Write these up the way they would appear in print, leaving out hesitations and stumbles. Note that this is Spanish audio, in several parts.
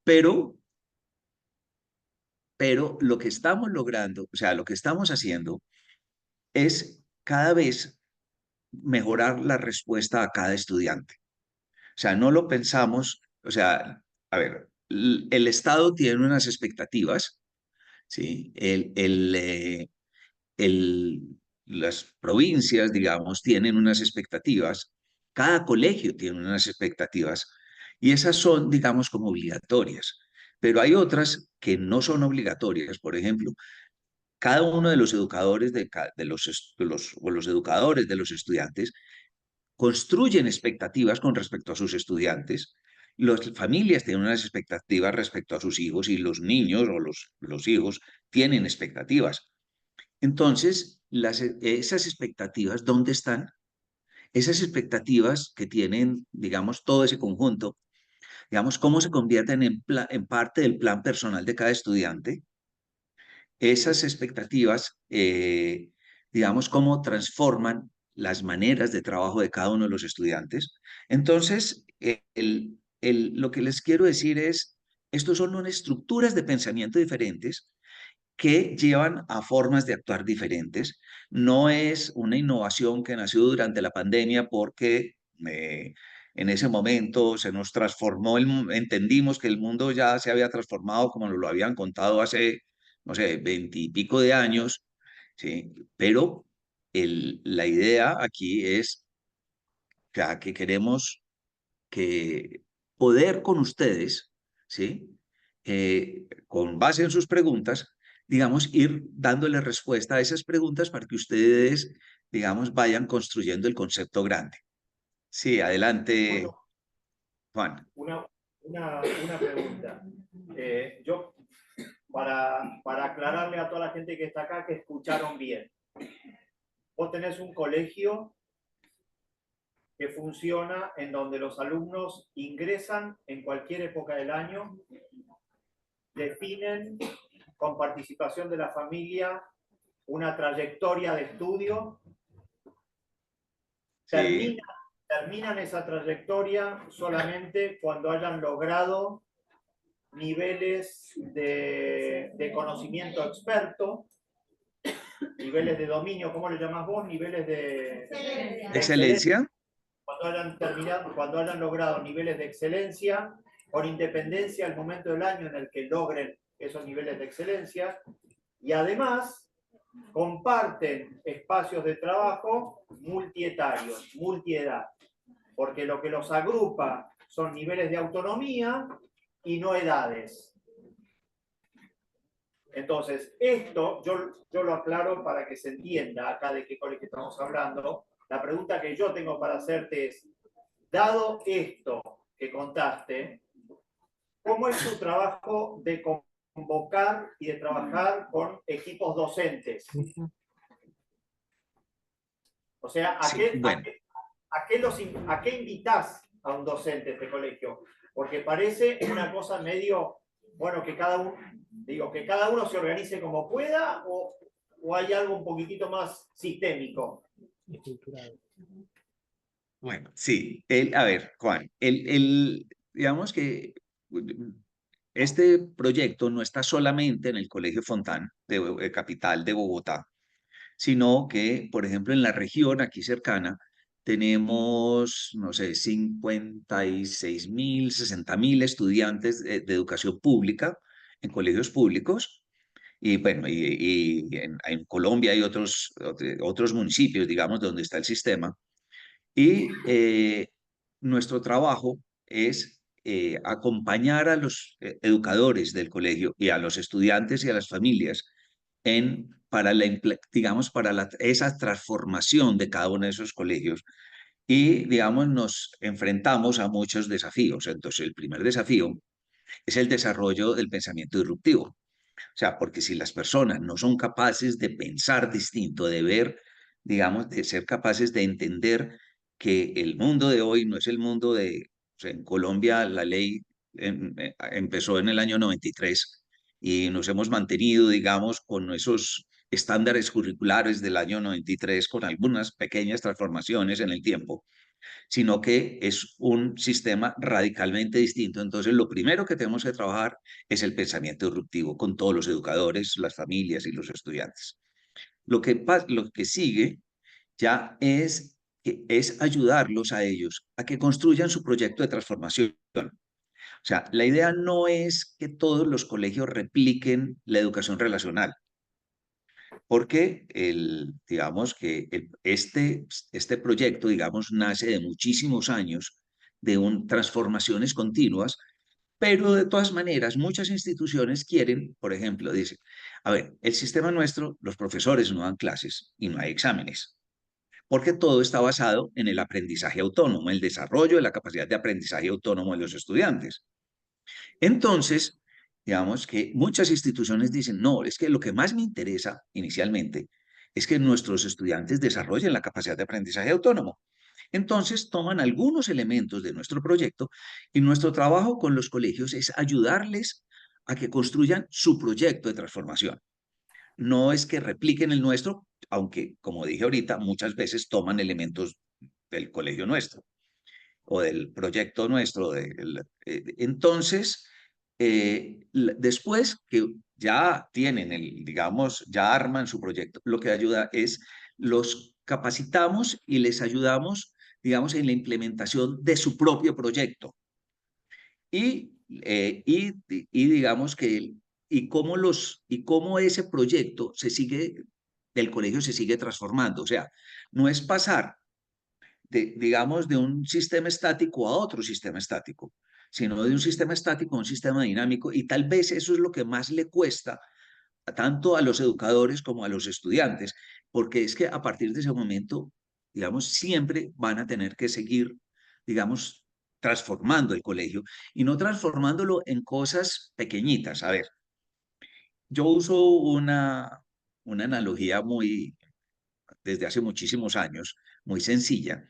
Pero, pero lo que estamos logrando, o sea, lo que estamos haciendo es cada vez mejorar la respuesta a cada estudiante. O sea, no lo pensamos, o sea, a ver, el Estado tiene unas expectativas, ¿sí? El, las provincias, digamos, tienen unas expectativas, cada colegio tiene unas expectativas, y esas son, digamos, como obligatorias. Pero hay otras que no son obligatorias. Por ejemplo, cada uno de los educadores o los educadores de los estudiantes construyen expectativas con respecto a sus estudiantes. Las familias tienen unas expectativas respecto a sus hijos y los niños o los hijos tienen expectativas. Entonces, esas expectativas, ¿dónde están? Esas expectativas que tienen, digamos, todo ese conjunto, digamos, cómo se convierten en parte del plan personal de cada estudiante. Esas expectativas, digamos, cómo transforman las maneras de trabajo de cada uno de los estudiantes. Entonces, lo que les quiero decir es, estos son unas estructuras de pensamiento diferentes que llevan a formas de actuar diferentes. No es una innovación que nació durante la pandemia porque en ese momento se nos transformó, entendimos que el mundo ya se había transformado como nos lo habían contado hace, no sé, 20 y pico de años, ¿sí? Pero la idea aquí es que queremos que poder con ustedes, ¿sí? Con base en sus preguntas, digamos, ir dándole respuesta a esas preguntas para que ustedes, digamos, vayan construyendo el concepto grande. Sí, adelante, Bueno, Juan. una, una pregunta. Yo, para aclararle a toda la gente que está acá que escucharon bien, vos tenés un colegio que funciona en donde los alumnos ingresan en cualquier época del año, definen con participación de la familia una trayectoria de estudio, Sí, terminan esa trayectoria solamente cuando hayan logrado niveles de conocimiento experto, niveles de dominio, ¿cómo le llamás vos? Niveles de excelencia. excelencia. Cuando hayan terminado, cuando hayan logrado niveles de excelencia, con independencia al momento del año en el que logren esos niveles de excelencia, y además comparten espacios de trabajo multietarios, multiedad, porque lo que los agrupa son niveles de autonomía y no edades. Entonces, esto yo lo aclaro para que se entienda acá de qué colegio estamos hablando. La pregunta que yo tengo para hacerte es, dado esto que contaste, ¿cómo es tu trabajo de convocar y de trabajar con equipos docentes? O sea, Sí, bueno, ¿a qué invitas a un docente de este colegio? Porque parece una cosa medio, bueno, que cada uno se organice como pueda o hay algo un poquitito más sistémico. bueno, sí. A ver, Juan, digamos que este proyecto no está solamente en el Colegio Fontán, de capital de Bogotá, sino que, por ejemplo, en la región aquí cercana, tenemos, no sé, 56.000, 60.000 estudiantes de educación pública en colegios públicos. Y bueno, y en Colombia hay otros municipios, digamos, donde está el sistema. Y nuestro trabajo es acompañar a los educadores del colegio y a los estudiantes y a las familias para digamos, para esa transformación de cada uno de esos colegios. Y, digamos, nos enfrentamos a muchos desafíos. Entonces, el primer desafío es el desarrollo del pensamiento disruptivo. O sea, porque si las personas no son capaces de pensar distinto, de ver, digamos, de ser capaces de entender que el mundo de hoy no es el mundo o sea, en Colombia la ley empezó en el año 93 y nos hemos mantenido, digamos, con esos estándares curriculares del año 93 con algunas pequeñas transformaciones en el tiempo. sino que es un sistema radicalmente distinto. Entonces, lo primero que tenemos que trabajar es el pensamiento disruptivo con todos los educadores, las familias y los estudiantes. Lo que sigue ya es ayudarlos a ellos a que construyan su proyecto de transformación. O sea, la idea no es que todos los colegios repliquen la educación relacional, porque digamos que este proyecto, digamos, nace de muchísimos años de transformaciones continuas, pero de todas maneras, muchas instituciones quieren, por ejemplo, dicen, a ver, el sistema nuestro, los profesores no dan clases y no hay exámenes, porque todo está basado en el aprendizaje autónomo, el desarrollo de la capacidad de aprendizaje autónomo de los estudiantes. Entonces, digamos que muchas instituciones dicen, no, es que lo que más me interesa inicialmente es que nuestros estudiantes desarrollen la capacidad de aprendizaje autónomo. Entonces, toman algunos elementos de nuestro proyecto y nuestro trabajo con los colegios es ayudarles a que construyan su proyecto de transformación. No es que repliquen el nuestro, aunque, como dije ahorita, muchas veces toman elementos del colegio nuestro o del proyecto nuestro. Entonces, después que ya tienen digamos, ya arman su proyecto, lo que ayuda es los capacitamos y les ayudamos, digamos, en la implementación de su propio proyecto. Y digamos que, y cómo ese proyecto del colegio se sigue transformando. O sea, no es pasar digamos, de un sistema estático a otro sistema estático, sino de un sistema estático a un sistema dinámico. Y tal vez eso es lo que más le cuesta tanto a los educadores como a los estudiantes, porque es que a partir de ese momento, digamos, siempre van a tener que seguir, digamos, transformando el colegio y no transformándolo en cosas pequeñitas. A ver, yo uso una analogía desde hace muchísimos años, muy sencilla,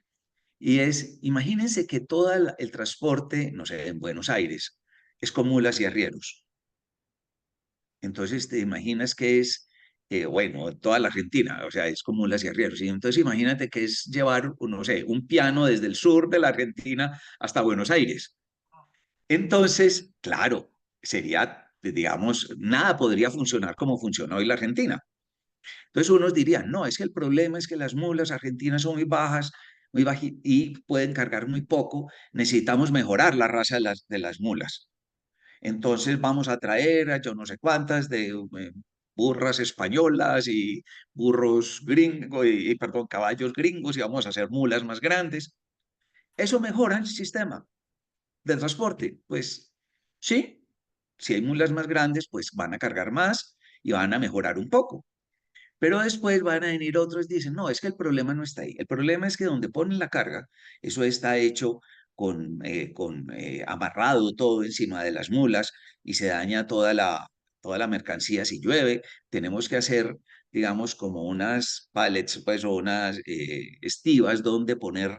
y imagínense que todo el transporte, no sé, en Buenos Aires, es con mulas y arrieros. Entonces te imaginas que bueno, toda la Argentina, o sea, es con mulas y arrieros. Y entonces imagínate que es llevar, no sé, un piano desde el sur de la Argentina hasta Buenos Aires. Entonces, claro, sería, digamos, nada podría funcionar como funciona hoy la Argentina. Entonces unos dirían, no, es que el problema es que las mulas argentinas son muy bajas, y pueden cargar muy poco, necesitamos mejorar la raza de las mulas. Entonces vamos a traer a yo no sé cuántas de burras españolas y burros gringos, perdón, caballos gringos, y vamos a hacer mulas más grandes. ¿Eso mejora el sistema de transporte? Pues sí, si hay mulas más grandes, pues van a cargar más y van a mejorar un poco. Pero después van a venir otros y dicen, no, es que el problema no está ahí. El problema es que donde ponen la carga, eso está hecho amarrado todo encima de las mulas y se daña toda la mercancía si llueve. Tenemos que hacer, digamos, como unas pallets, pues, o unas estivas donde poner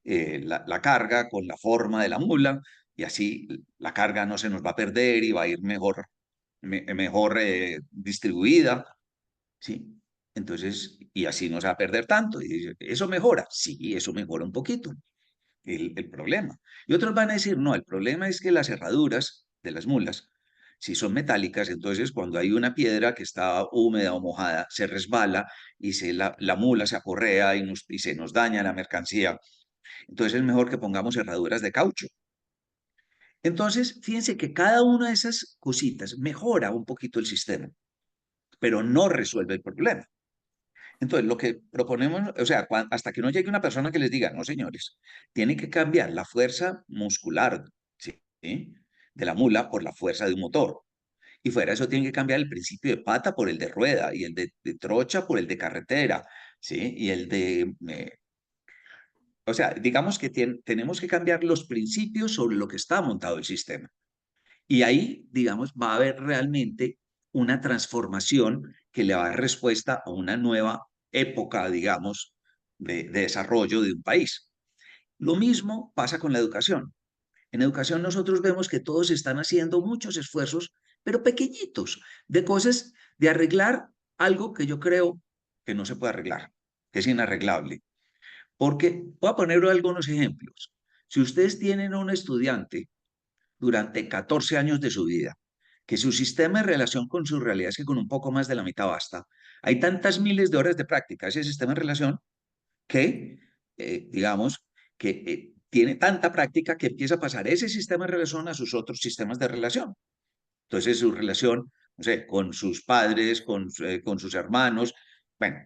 la carga con la forma de la mula y así la carga no se nos va a perder y va a ir mejor distribuida. ¿Sí? Entonces, y así no se va a perder tanto. Y dice, ¿eso mejora? Sí, eso mejora un poquito el problema. Y otros van a decir, no, el problema es que las cerraduras de las mulas, si son metálicas, entonces cuando hay una piedra que está húmeda o mojada, se resbala y la mula se aporrea y se nos daña la mercancía. Entonces es mejor que pongamos cerraduras de caucho. Entonces, fíjense que cada una de esas cositas mejora un poquito el sistema, pero no resuelve el problema. Entonces, lo que proponemos, o sea, hasta que no llegue una persona que les diga, no, señores, tienen que cambiar la fuerza muscular, ¿sí? De la mula por la fuerza de un motor. Y fuera de eso, tienen que cambiar el principio de pata por el de rueda y el de trocha por el de carretera, ¿sí? Y o sea, digamos que tenemos que cambiar los principios sobre lo que está montado el sistema. Y ahí, digamos, va a haber realmente una transformación que le va a dar respuesta a una nueva época, digamos, de desarrollo de un país. Lo mismo pasa con la educación. En educación nosotros vemos que todos están haciendo muchos esfuerzos, pero pequeñitos, de cosas, de arreglar algo que yo creo que no se puede arreglar, que es inarreglable. Porque voy a poner algunos ejemplos. Si ustedes tienen a un estudiante durante 14 años de su vida, que su sistema de relación con su realidad es que con un poco más de la mitad basta, hay tantas miles de horas de práctica ese sistema de relación que, digamos, que tiene tanta práctica que empieza a pasar ese sistema de relación a sus otros sistemas de relación. Entonces, su relación, no sé, con sus padres, con sus hermanos, bueno,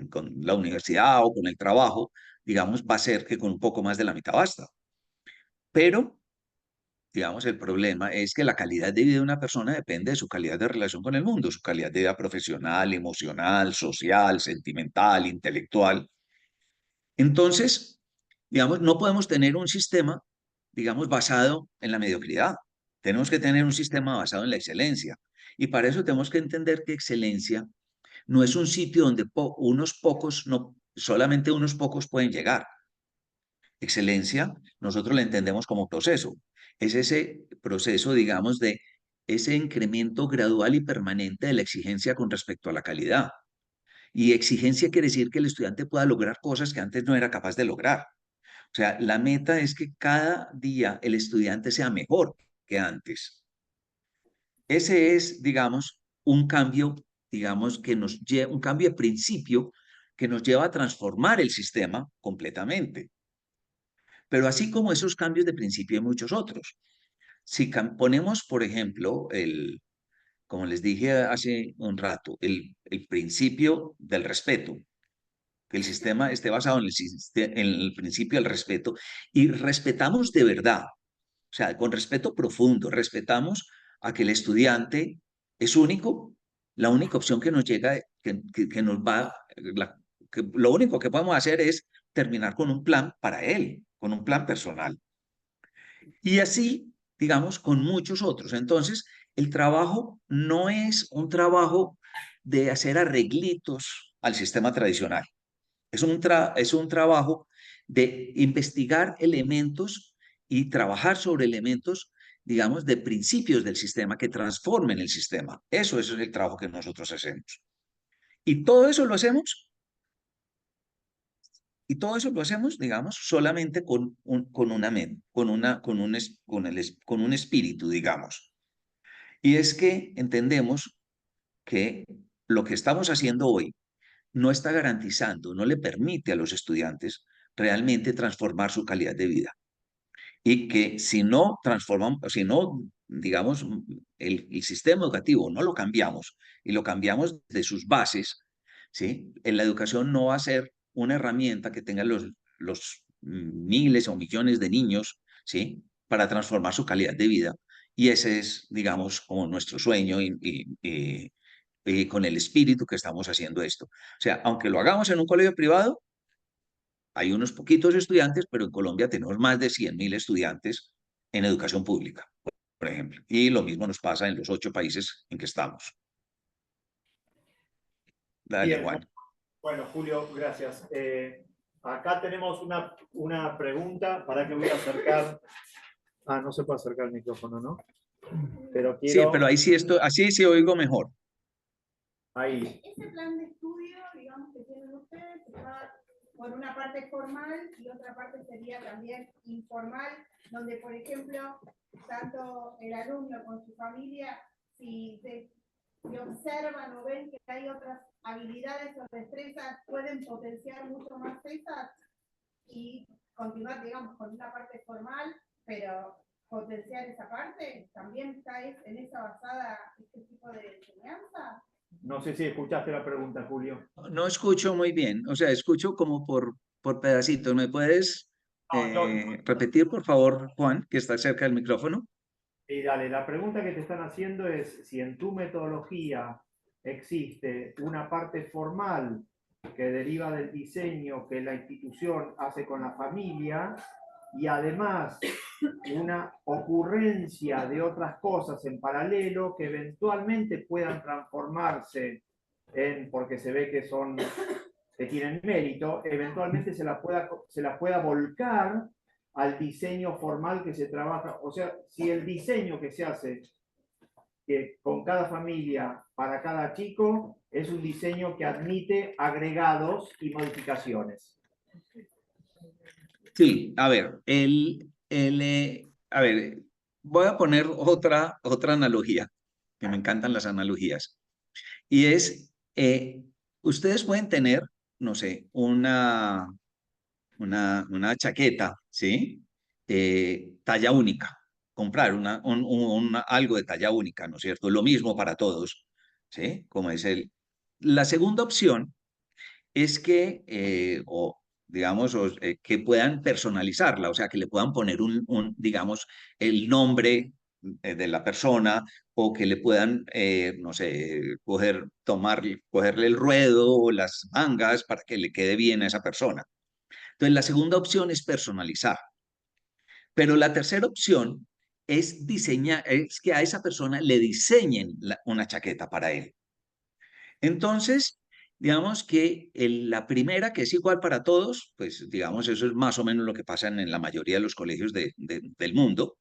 con la universidad o con el trabajo, digamos, va a ser que con un poco más de la mitad basta. Pero, digamos, el problema es que la calidad de vida de una persona depende de su calidad de relación con el mundo, su calidad de vida profesional, emocional, social, sentimental, intelectual. Entonces, digamos, no podemos tener un sistema, digamos, basado en la mediocridad. Tenemos que tener un sistema basado en la excelencia. Y para eso tenemos que entender que excelencia no es un sitio donde unos pocos, no, solamente unos pocos pueden llegar. Excelencia, nosotros la entendemos como proceso. Es ese proceso, digamos, de ese incremento gradual y permanente de la exigencia con respecto a la calidad. Y exigencia quiere decir que el estudiante pueda lograr cosas que antes no era capaz de lograr. O sea, la meta es que cada día el estudiante sea mejor que antes. Ese es, digamos, un cambio, digamos, que nos lleva, un cambio de principio que nos lleva a transformar el sistema completamente. Pero así como esos cambios de principio hay muchos otros. Si ponemos, por ejemplo, como les dije hace un rato, el principio del respeto, que el sistema esté basado en el principio del respeto y respetamos de verdad, o sea, con respeto profundo, respetamos a que el estudiante es único, la única opción que nos llega, que nos va, que lo único que podemos hacer es terminar con un plan para él, con un plan personal. Y así, digamos, con muchos otros. Entonces, el trabajo no es un trabajo de hacer arreglitos al sistema tradicional. Es un trabajo de investigar elementos y trabajar sobre elementos, digamos, de principios del sistema que transformen el sistema. Eso es el trabajo que nosotros hacemos. Y todo eso lo hacemos, y todo eso lo hacemos, digamos, solamente con una mente, con un espíritu, digamos. Y es que entendemos que lo que estamos haciendo hoy no está garantizando, no le permite a los estudiantes realmente transformar su calidad de vida. Y que si no transformamos, si no, digamos, el sistema educativo no lo cambiamos y lo cambiamos de sus bases, ¿sí? En la educación no va a ser una herramienta que tenga los miles o millones de niños, ¿sí? Para transformar su calidad de vida. Y ese es, digamos, como nuestro sueño y con el espíritu que estamos haciendo esto. O sea, aunque lo hagamos en un colegio privado, hay unos poquitos estudiantes, pero en Colombia tenemos más de 100.000 estudiantes en educación pública, por ejemplo. Y lo mismo nos pasa en los 8 países en que estamos. Dale, Bien, Juan. bueno, Julio, gracias. Acá tenemos una pregunta, para que voy a acercar. Ah, no se puede acercar el micrófono, ¿no? Pero Sí, pero quiero. ahí sí esto, así sí oigo mejor. Ahí. Ese plan de estudio, digamos, que tienen ustedes, está por una parte formal y otra parte sería también informal, donde, por ejemplo, tanto el alumno con su familia, si observan o ven que hay otras habilidades o destrezas, pueden potenciar mucho más esas y continuar, digamos, con una parte formal, pero potenciar esa parte. ¿También está en esa basada este tipo de enseñanza? No sé si escuchaste la pregunta, Julio. No escucho muy bien, o sea, escucho como por pedacitos. ¿Me puedes No, repetir, por favor, Juan, que está cerca del micrófono? y dale, la pregunta que te están haciendo es si en tu metodología existe una parte formal que deriva del diseño que la institución hace con la familia y además una ocurrencia de otras cosas en paralelo que eventualmente puedan transformarse en, porque se ve que tienen mérito, eventualmente se la pueda volcar al diseño formal que se trabaja. O sea, si el diseño que se hace con cada familia para cada chico es un diseño que admite agregados y modificaciones. Sí, a ver, a ver, voy a poner otra analogía, que me encantan las analogías, y es, ustedes pueden tener, no sé, una chaqueta, ¿sí? Talla única, comprar algo de talla única, ¿no es cierto? Lo mismo para todos, ¿sí? Como es el... La segunda opción es que, digamos, que puedan personalizarla, o sea, que le puedan poner digamos, el nombre de la persona o que le puedan, no sé, cogerle el ruedo o las mangas para que le quede bien a esa persona. Entonces, la segunda opción es personalizar, pero la tercera opción es diseñar, es que a esa persona le diseñen una chaqueta para él. Entonces, digamos que la primera, que es igual para todos, pues digamos, eso es más o menos lo que pasa en la mayoría de los colegios del mundo.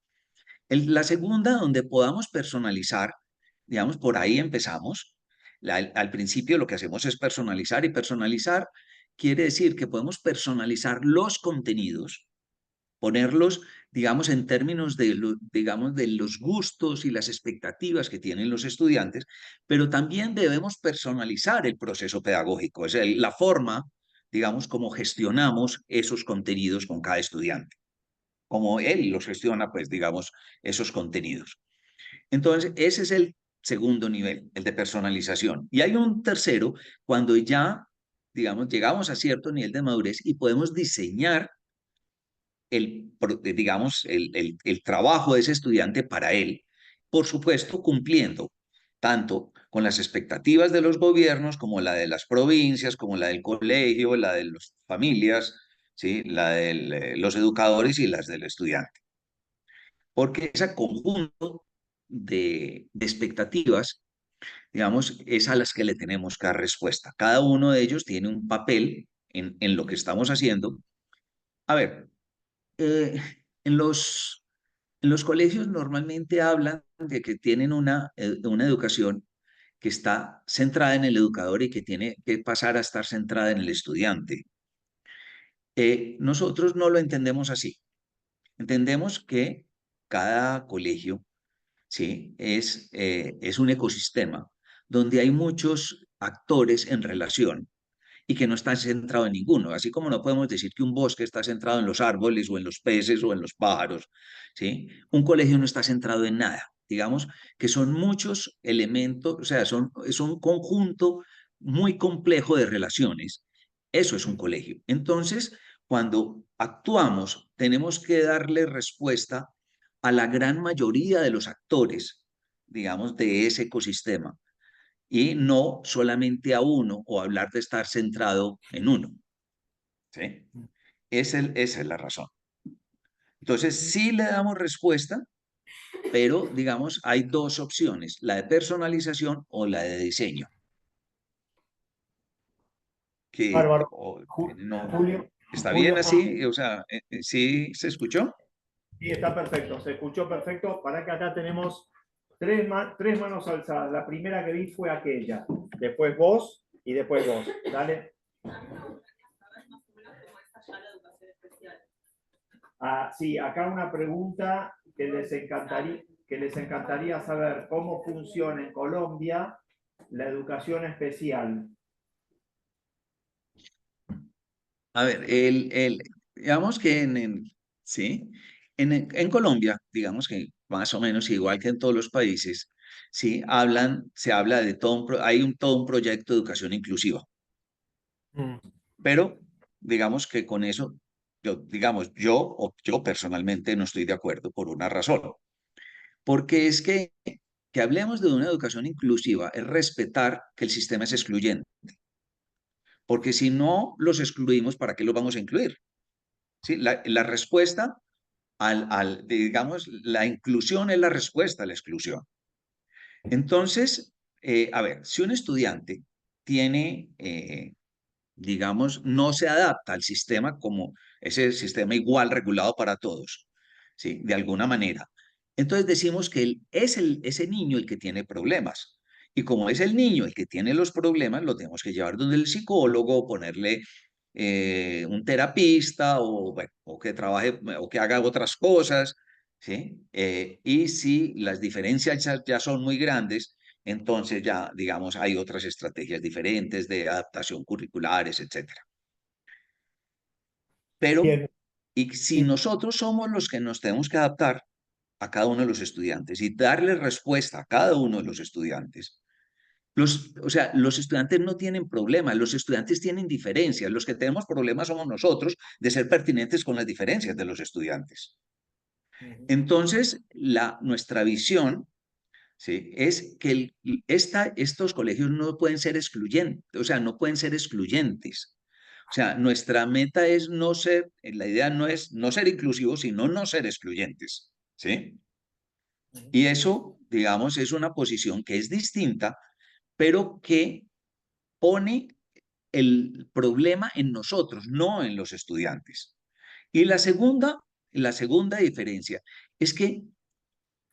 La segunda, donde podamos personalizar, digamos, por ahí empezamos. Al principio lo que hacemos es personalizar y personalizar quiere decir que podemos personalizar los contenidos, ponerlos, digamos, en términos digamos, de los gustos y las expectativas que tienen los estudiantes, pero también debemos personalizar el proceso pedagógico, es la forma, digamos, como gestionamos esos contenidos con cada estudiante, como él los gestiona, pues, digamos, esos contenidos. Entonces, ese es el segundo nivel, el de personalización. Y hay un tercero, cuando ya, digamos, llegamos a cierto nivel de madurez y podemos diseñar digamos, el trabajo de ese estudiante para él. Por supuesto, cumpliendo tanto con las expectativas de los gobiernos como la de las provincias, como la del colegio, la de las familias, ¿sí? La de los educadores y las del estudiante. Porque ese conjunto de expectativas, digamos, es a las que le tenemos que dar respuesta. Cada uno de ellos tiene un papel en lo que estamos haciendo. A ver, eh, en los colegios normalmente hablan de que tienen una educación que está centrada en el educador y que tiene que pasar a estar centrada en el estudiante. Nosotros no lo entendemos así. Entendemos que cada colegio, ¿sí? Es un ecosistema donde hay muchos actores en relación y que no está centrado en ninguno, así como no podemos decir que un bosque está centrado en los árboles o en los peces o en los pájaros, ¿sí? Un colegio no está centrado en nada, digamos que son muchos elementos, o sea, es un conjunto muy complejo de relaciones. Eso es un colegio. Entonces, cuando actuamos, tenemos que darle respuesta a la gran mayoría de los actores, digamos, de ese ecosistema y no solamente a uno o hablar de estar centrado en uno. ¿Sí? Esa es la razón. Entonces, sí le damos respuesta, pero digamos, hay dos opciones, la de personalización o la de diseño. Que, Bárbaro. no, Julio, ¿está bien Julio, así? O sea, ¿sí se escuchó? sí, está perfecto, se escuchó perfecto. Para que acá tenemos tres manos alzadas. La primera que vi fue aquella, después vos y después vos. Dale. Ah, sí, acá una pregunta que les encantaría saber cómo funciona en Colombia la educación especial. A ver, digamos que sí, en Colombia, digamos que más o menos igual que en todos los países, sí, se habla de todo un proyecto de educación inclusiva, Mm. pero digamos que con eso, yo personalmente no estoy de acuerdo por una razón, porque es que hablemos de una educación inclusiva es respetar que el sistema es excluyente, porque si no los excluimos, ¿para qué los vamos a incluir? ¿Sí? La respuesta digamos, la inclusión es la respuesta a la exclusión. Entonces, a ver, si un estudiante tiene, digamos, no se adapta al sistema como ese sistema igual regulado para todos, ¿sí? De alguna manera. Entonces decimos que ese niño el que tiene problemas. Y como es el niño el que tiene los problemas, lo tenemos que llevar donde el psicólogo, ponerle un terapista o, bueno, o que trabaje o que haga otras cosas, ¿sí? Y si las diferencias ya son muy grandes, entonces ya, digamos, hay otras estrategias diferentes de adaptación curriculares, etcétera. Pero, Bien, y si sí, nosotros somos los que nos tenemos que adaptar a cada uno de los estudiantes y darle respuesta a cada uno de los estudiantes, o sea, los estudiantes no tienen problemas, los estudiantes tienen diferencias. Los que tenemos problemas somos nosotros de ser pertinentes con las diferencias de los estudiantes. ujú, Entonces, nuestra visión, ¿sí?, es que estos colegios no pueden ser excluyentes, o sea, no pueden ser excluyentes. O sea, nuestra meta es no ser, la idea no es no ser inclusivos, sino no ser excluyentes, ¿sí? ujú. Y eso, digamos, es una posición que es distinta, pero que pone el problema en nosotros, no en los estudiantes. Y la segunda diferencia es que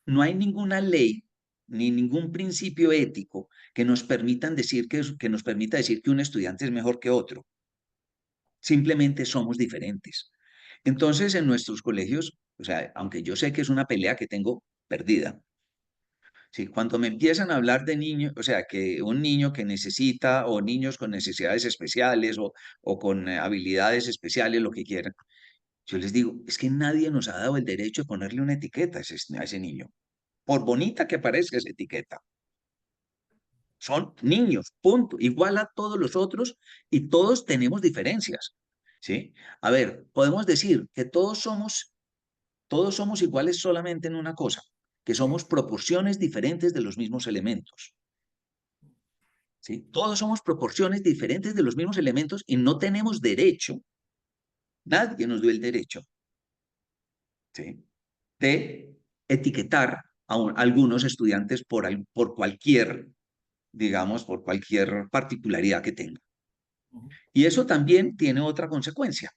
no hay ninguna ley ni ningún principio ético que nos permitan decir que nos permita decir que un estudiante es mejor que otro. Simplemente somos diferentes. Entonces, en nuestros colegios, o sea, aunque yo sé que es una pelea que tengo perdida, ¿sí? Cuando me empiezan a hablar de niños, o sea, que un niño que necesita, o niños con necesidades especiales, o con habilidades especiales, lo que quieran, yo les digo, es que nadie nos ha dado el derecho de ponerle una etiqueta a ese niño, por bonita que parezca esa etiqueta. Son niños, punto, igual a todos los otros, y todos tenemos diferencias, ¿sí? A ver, podemos decir que todos somos iguales solamente en una cosa, que somos proporciones diferentes de los mismos elementos. ¿Sí? Todos somos proporciones diferentes de los mismos elementos y no tenemos derecho, nadie nos dio el derecho, ¿sí?, de etiquetar a algunos estudiantes por cualquier, digamos, por cualquier particularidad que tenga. Y eso también tiene otra consecuencia.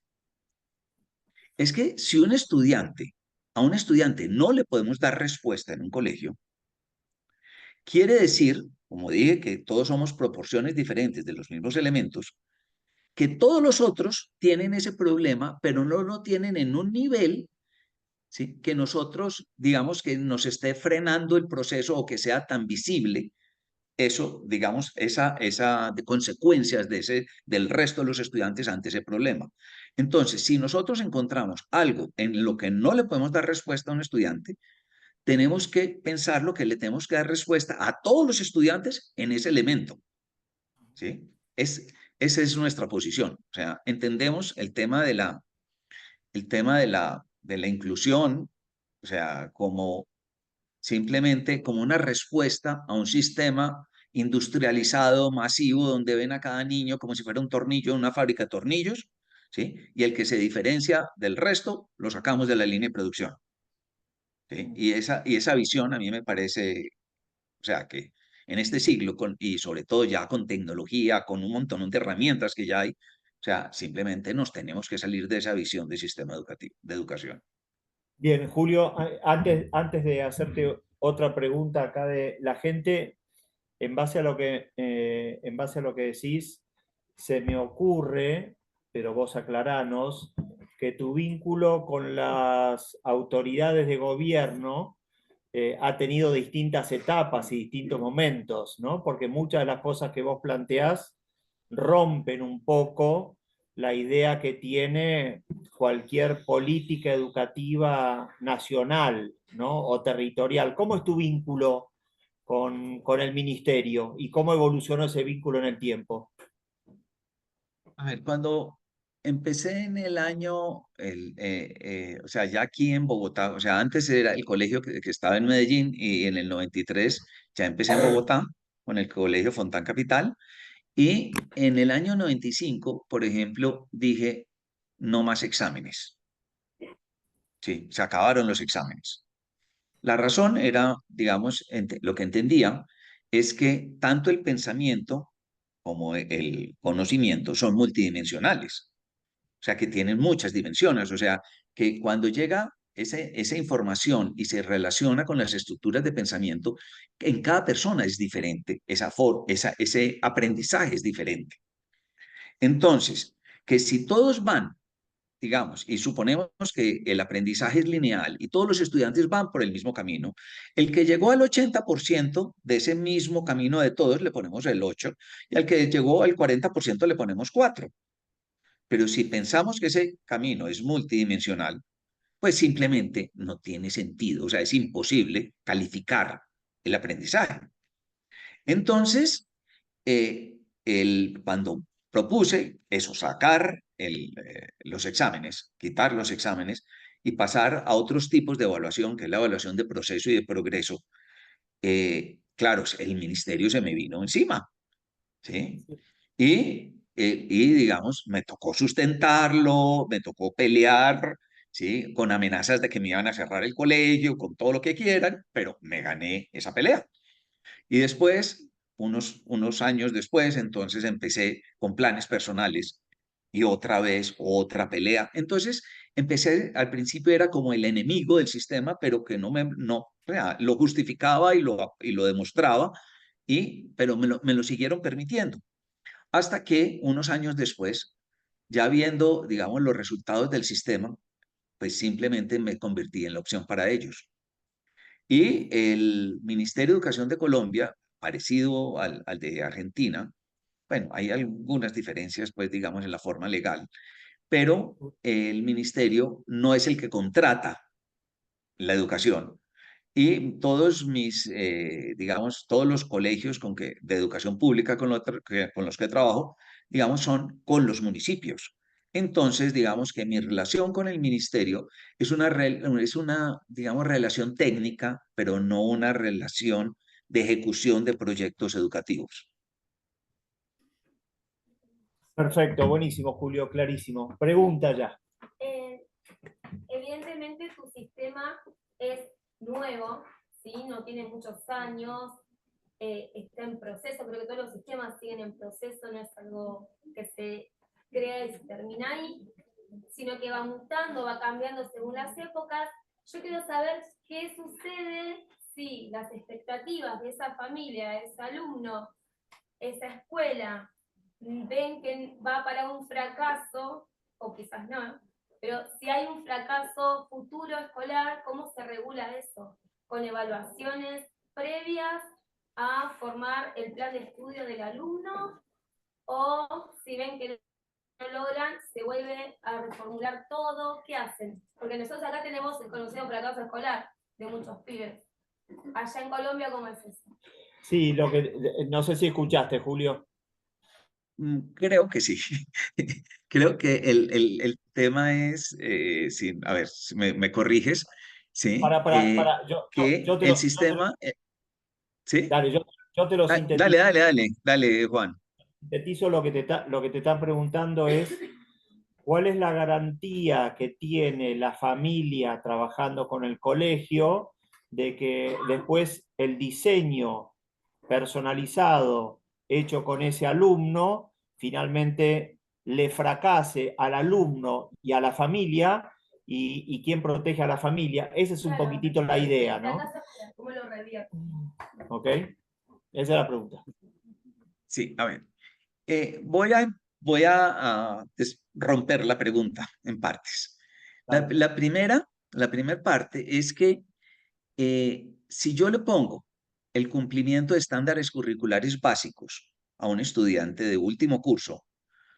Es que si a un estudiante no le podemos dar respuesta en un colegio, quiere decir, como dije, que todos somos proporciones diferentes de los mismos elementos, que todos los otros tienen ese problema, pero no lo tienen en un nivel, ¿sí?, que nosotros, digamos, que nos esté frenando el proceso o que sea tan visible eso, digamos, esa de consecuencias del resto de los estudiantes ante ese problema. Entonces, si nosotros encontramos algo en lo que no le podemos dar respuesta a un estudiante, tenemos que pensar lo que le tenemos que dar respuesta a todos los estudiantes en ese elemento, ¿sí? Esa es nuestra posición. O sea, entendemos el tema de la inclusión, o sea, como simplemente como una respuesta a un sistema industrializado, masivo, donde ven a cada niño como si fuera un tornillo en una fábrica de tornillos, ¿sí? Y el que se diferencia del resto, lo sacamos de la línea de producción, ¿sí? Y esa visión a mí me parece, o sea, que en este siglo, y sobre todo ya con tecnología, con un montón de herramientas que ya hay, o sea, simplemente nos tenemos que salir de esa visión del sistema educativo, de educación. Bien, Julio, antes de hacerte otra pregunta acá de la gente, en base a lo que decís, se me ocurre, pero vos aclaranos, que tu vínculo con las autoridades de gobierno ha tenido distintas etapas y distintos momentos, ¿no? Porque muchas de las cosas que vos planteás rompen un poco la idea que tiene cualquier política educativa nacional, ¿no? O territorial. ¿Cómo es tu vínculo con el ministerio y cómo evolucionó ese vínculo en el tiempo? A ver, cuando empecé en el año, o sea, ya aquí en Bogotá, o sea, antes era el colegio que estaba en Medellín, y en el 93 ya empecé en Bogotá con el colegio Fontán Capital, y en el año 95, por ejemplo, dije, no más exámenes. Sí, se acabaron los exámenes. La razón era, digamos, lo que entendía es que tanto el pensamiento como el conocimiento son multidimensionales. O sea, que tienen muchas dimensiones. O sea, que cuando llega esa información y se relaciona con las estructuras de pensamiento, en cada persona es diferente. Ese aprendizaje es diferente. Entonces, que si todos van, digamos, y suponemos que el aprendizaje es lineal y todos los estudiantes van por el mismo camino, el que llegó al 80% de ese mismo camino de todos le ponemos el 8 y al que llegó al 40% le ponemos 4. Pero si pensamos que ese camino es multidimensional, pues simplemente no tiene sentido, o sea, es imposible calificar el aprendizaje. Entonces, cuando propuse eso, sacar los exámenes, quitar los exámenes y pasar a otros tipos de evaluación, que es la evaluación de proceso y de progreso, claro, el ministerio se me vino encima, ¿sí? Y digamos, me tocó sustentarlo, me tocó pelear, ¿sí? Con amenazas de que me iban a cerrar el colegio, con todo lo que quieran, pero me gané esa pelea. Y después, unos años después, entonces empecé con planes personales y otra vez otra pelea. Entonces, empecé, al principio era como el enemigo del sistema, pero que no, o sea, lo justificaba y lo demostraba, pero me lo siguieron permitiendo. Hasta que unos años después, ya viendo, digamos, los resultados del sistema, pues simplemente me convertí en la opción para ellos. Y el Ministerio de Educación de Colombia, parecido al de Argentina, bueno, hay algunas diferencias, pues, digamos, en la forma legal, pero el ministerio no es el que contrata la educación. Y digamos, todos los colegios de educación pública con los que trabajo, digamos, son con los municipios. Entonces, digamos que mi relación con el ministerio es una, digamos, relación técnica, pero no una relación de ejecución de proyectos educativos. Perfecto, buenísimo, Julio, clarísimo. Pregunta ya. Eh, Evidentemente tu sistema es nuevo, ¿sí? No tiene muchos años, está en proceso, creo que todos los sistemas siguen en proceso, no es algo que se crea y se termina ahí, sino que va mutando, va cambiando según las épocas. Yo quiero saber qué sucede si las expectativas de esa familia, de ese alumno, esa escuela, ven que va para un fracaso, o quizás no, pero si hay un fracaso futuro escolar, ¿cómo se regula eso? ¿Con evaluaciones previas a formar el plan de estudio del alumno? ¿O si ven que no logran, se vuelve a reformular todo? ¿Qué hacen? Porque nosotros acá tenemos el conocido fracaso escolar de muchos pibes. Allá en Colombia, ¿cómo es eso? Sí, no sé si escuchaste, Julio. Creo que sí. Creo que el tema es, a ver, si me corriges, ¿sí? Yo te Que el lo, sistema, ¿sí? dale, yo te lo Dale, sintetizo. dale, dale, dale, Juan. Sintetizo lo que te están preguntando es cuál es la garantía que tiene la familia trabajando con el colegio de que después el diseño personalizado hecho con ese alumno finalmente le fracase al alumno y a la familia y quién protege a la familia. Esa es un poquitito la idea, ¿no? ¿Cómo lo revierto? ¿Ok? Esa es la pregunta. Sí, a ver. Voy a romper la pregunta en partes. La, Dale. la primera, la primera parte es que si yo le pongo el cumplimiento de estándares curriculares básicos a un estudiante de último curso,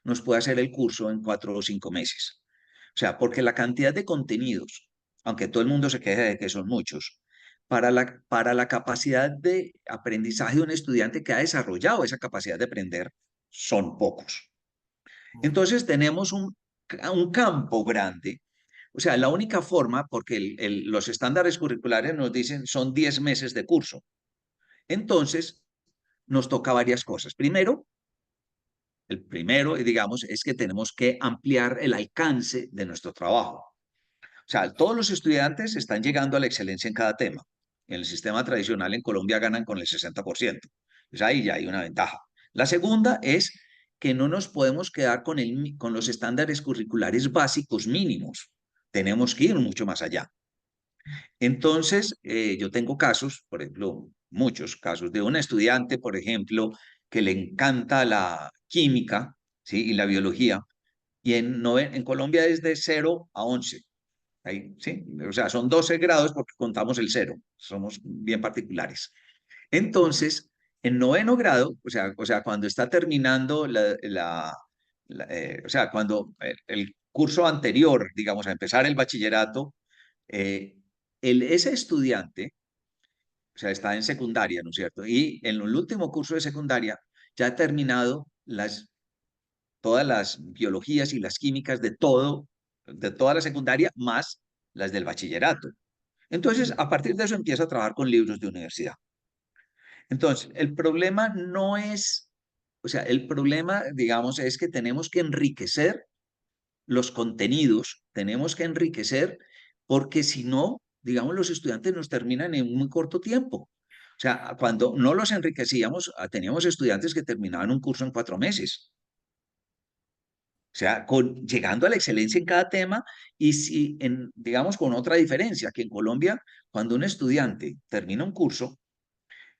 nos puede hacer el curso en 4 o 5 meses. O sea, porque la cantidad de contenidos, aunque todo el mundo se queja de que son muchos, para la capacidad de aprendizaje de un estudiante que ha desarrollado esa capacidad de aprender, son pocos. Entonces tenemos un campo grande. O sea, la única forma, porque los estándares curriculares nos dicen son 10 meses de curso. Entonces, nos toca varias cosas. El primero, digamos, es que tenemos que ampliar el alcance de nuestro trabajo. O sea, todos los estudiantes están llegando a la excelencia en cada tema. En el sistema tradicional en Colombia ganan con el 60%. Pues ahí ya hay una ventaja. La segunda es que no nos podemos quedar con los estándares curriculares básicos mínimos. Tenemos que ir mucho más allá. Entonces, yo tengo casos, por ejemplo, muchos casos de un estudiante, por ejemplo, que le encanta la química, ¿sí? Y la biología, y en Colombia es de 0 a 11. Ahí, ¿sí? O sea, son 12 grados porque contamos el 0. Somos bien particulares. Entonces, en noveno grado, o sea, cuando está terminando o sea, cuando el curso anterior, digamos, a empezar el bachillerato, eh, ese estudiante, o sea, está en secundaria, ¿no es cierto? Y en el último curso de secundaria ya ha terminado todas las biologías y las químicas de toda la secundaria, más las del bachillerato. Entonces, a partir de eso empieza a trabajar con libros de universidad. Entonces, el problema no es, o sea, el problema, digamos, es que tenemos que enriquecer los contenidos, tenemos que enriquecer, porque si no, digamos, los estudiantes nos terminan en muy corto tiempo. O sea, cuando no los enriquecíamos, teníamos estudiantes que terminaban un curso en 4 meses. O sea, llegando a la excelencia en cada tema y digamos, con otra diferencia, que en Colombia, cuando un estudiante termina un curso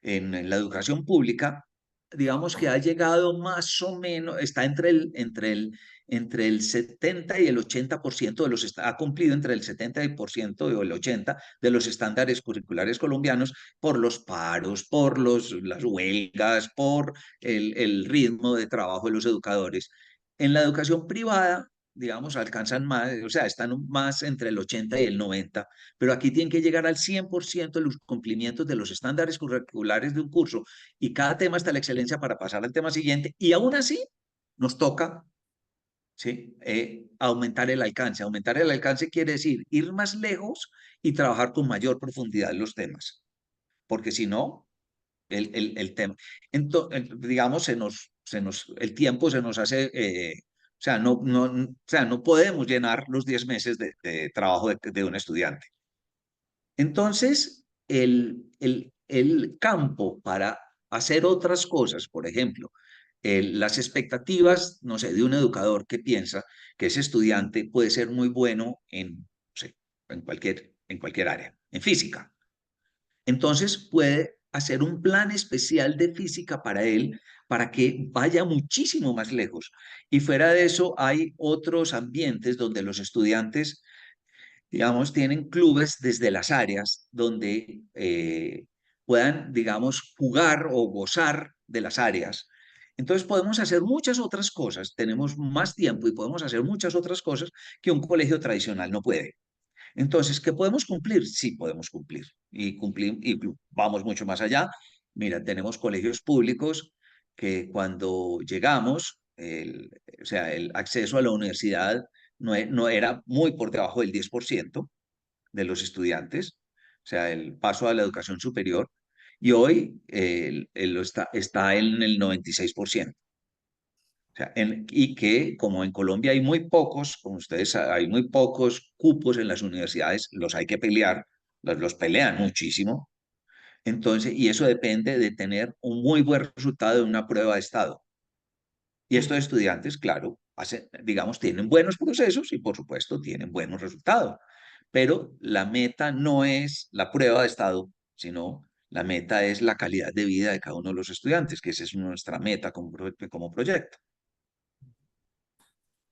en la educación pública, digamos que ha llegado más o menos, está entre el 70 y el 80% ha cumplido entre el 70% o el 80% de los estándares curriculares colombianos por los paros, por las huelgas, por el ritmo de trabajo de los educadores. En la educación privada, digamos, alcanzan más, o sea, están más entre el 80 y el 90, pero aquí tienen que llegar al 100% de los cumplimientos de los estándares curriculares de un curso y cada tema hasta la excelencia para pasar al tema siguiente, y aún así nos toca, ¿sí? Aumentar el alcance. Aumentar el alcance quiere decir ir más lejos y trabajar con mayor profundidad en los temas, porque si no, el tema, digamos, el tiempo se nos hace, o sea, o sea, no podemos llenar los 10 meses de trabajo de un estudiante. Entonces, el campo para hacer otras cosas, por ejemplo, las expectativas, no sé, de un educador que piensa que ese estudiante puede ser muy bueno no sé, en cualquier área, en física. Entonces puede hacer un plan especial de física para él, para que vaya muchísimo más lejos. Y fuera de eso, hay otros ambientes donde los estudiantes, digamos, tienen clubes desde las áreas donde puedan, digamos, jugar o gozar de las áreas. Entonces podemos hacer muchas otras cosas, tenemos más tiempo y podemos hacer muchas otras cosas que un colegio tradicional no puede. Entonces, ¿qué podemos cumplir? Sí, podemos cumplir. Y vamos mucho más allá. Mira, tenemos colegios públicos que cuando llegamos, o sea, el acceso a la universidad no era muy por debajo del 10% de los estudiantes, o sea, el paso a la educación superior, y hoy está en el 96%. O sea, y que como en Colombia hay muy pocos, como ustedes saben, hay muy pocos cupos en las universidades, los hay que pelear, los pelean muchísimo. Entonces, y eso depende de tener un muy buen resultado de una prueba de estado. Y estos estudiantes, claro, digamos, tienen buenos procesos y por supuesto tienen buenos resultados. Pero la meta no es la prueba de estado, sino la meta es la calidad de vida de cada uno de los estudiantes, que esa es nuestra meta como proyecto.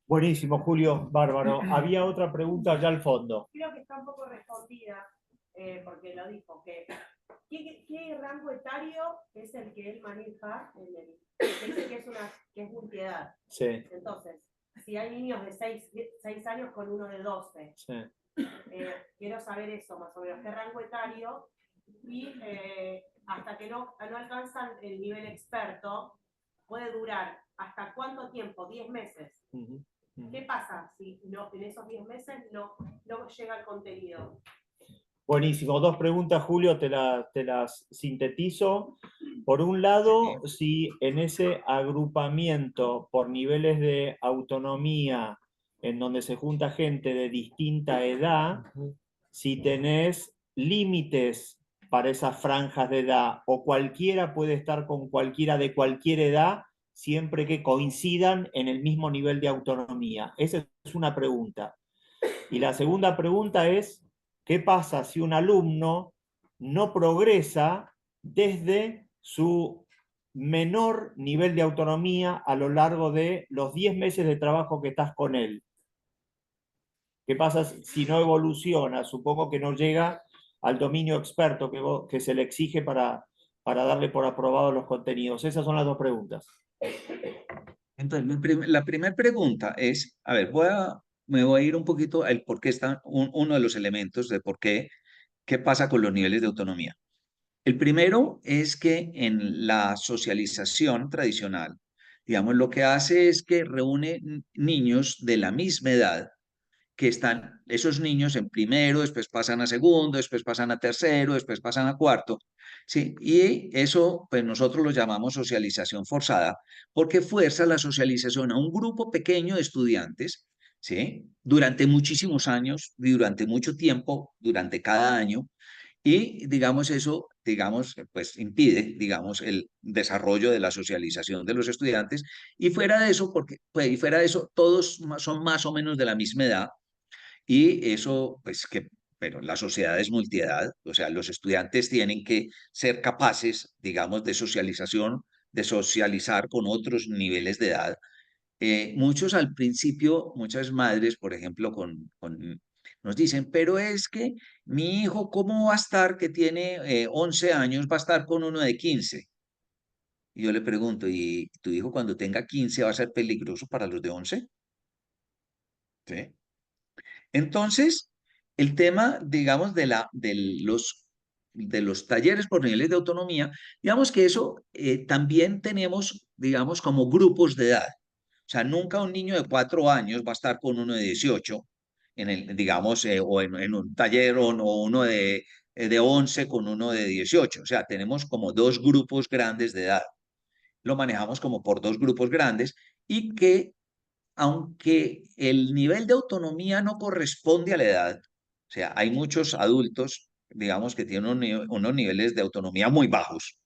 Buenísimo, Julio, bárbaro. Había otra pregunta allá al fondo. Creo que está un poco respondida, porque lo dijo, que ¿qué rango etario es el que él maneja? Dice que es multiedad. Sí. Entonces, si hay niños de 6 años con uno de 12, Sí. Quiero saber eso, más o menos, qué rango etario, y hasta que no alcanzan el nivel experto, puede durar ¿hasta cuánto tiempo? 10 meses. ¿Qué pasa si no, en esos 10 meses no llega el contenido? Buenísimo. 2 preguntas, Julio, te las sintetizo. Por un lado, si en ese agrupamiento por niveles de autonomía, en donde se junta gente de distinta edad, si tenés límites para esas franjas de edad, o cualquiera puede estar con cualquiera de cualquier edad, siempre que coincidan en el mismo nivel de autonomía. Esa es una pregunta. Y la segunda pregunta es, ¿qué pasa si un alumno no progresa desde su menor nivel de autonomía a lo largo de los 10 meses de trabajo que estás con él. ¿Qué pasa si no evoluciona? Supongo que no llega al dominio experto que se le exige para darle por aprobado los contenidos. Esas son las dos preguntas. Entonces, la primera pregunta es, a ver, me voy a ir un poquito al por qué está uno de los elementos de por qué, qué pasa con los niveles de autonomía. El primero es que en la socialización tradicional, digamos, lo que hace es que reúne niños de la misma edad que están esos niños en primero, después pasan a segundo, después pasan a tercero, después pasan a cuarto, ¿sí? Y eso, pues nosotros lo llamamos socialización forzada, porque fuerza la socialización a un grupo pequeño de estudiantes, ¿sí? Durante muchísimos años, durante mucho tiempo, durante cada año, y digamos eso, digamos, pues impide, digamos, el desarrollo de la socialización de los estudiantes, y fuera de eso, porque, pues, y fuera de eso, todos son más o menos de la misma edad, y eso, pues que, pero la sociedad es multiedad, o sea, los estudiantes tienen que ser capaces, digamos, de socialización, de socializar con otros niveles de edad. Muchos al principio, muchas madres, por ejemplo, nos dicen, pero es que mi hijo, ¿cómo va a estar que tiene 11 años, va a estar con uno de 15? Y yo le pregunto, ¿y tu hijo cuando tenga 15 va a ser peligroso para los de 11? ¿Sí? Entonces, el tema, digamos, de los talleres por niveles de autonomía, digamos que eso también tenemos, digamos, como grupos de edad. O sea, nunca un niño de 4 años va a estar con uno de 18, digamos, o en un taller, o uno de 11 con uno de 18. O sea, tenemos como dos grupos grandes de edad. Lo manejamos como por dos grupos grandes y que aunque el nivel de autonomía no corresponde a la edad, o sea, hay muchos adultos, digamos, que tienen unos niveles de autonomía muy bajos,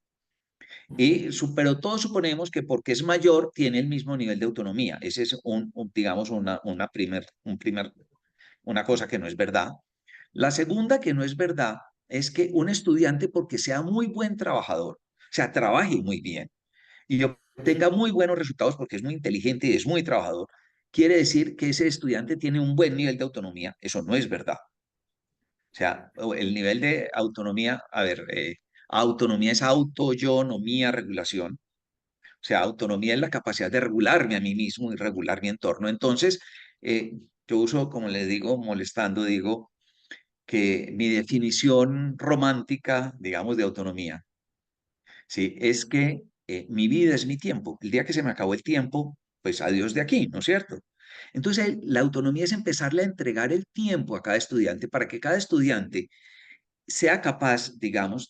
pero todos suponemos que porque es mayor tiene el mismo nivel de autonomía. Ese es digamos, una cosa que no es verdad. La segunda que no es verdad es que un estudiante, porque sea muy buen trabajador, o sea, trabaje muy bien, y obtenga muy buenos resultados porque es muy inteligente y es muy trabajador, quiere decir que ese estudiante tiene un buen nivel de autonomía. Eso no es verdad. O sea, el nivel de autonomía, a ver, autonomía es autonomía, regulación. O sea, autonomía es la capacidad de regularme a mí mismo y regular mi entorno. Entonces, yo uso, como les digo, molestando, digo que mi definición romántica, digamos, de autonomía, ¿sí? Es que mi vida es mi tiempo. El día que se me acabó el tiempo, pues adiós de aquí, ¿no es cierto? Entonces, la autonomía es empezarle a entregar el tiempo a cada estudiante para que cada estudiante sea capaz, digamos,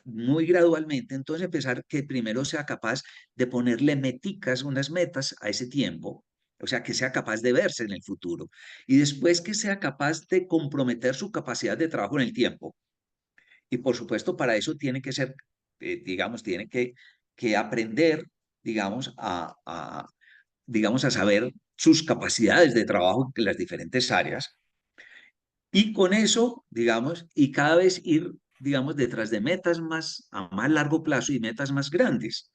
muy gradualmente, entonces empezar que primero sea capaz de ponerle meticas, unas metas a ese tiempo, o sea, que sea capaz de verse en el futuro, y después que sea capaz de comprometer su capacidad de trabajo en el tiempo. Y por supuesto, para eso tiene que ser, digamos, tiene que aprender, digamos, digamos, a saber sus capacidades de trabajo en las diferentes áreas. Y con eso, digamos, y cada vez ir, digamos, detrás de metas a más largo plazo y metas más grandes.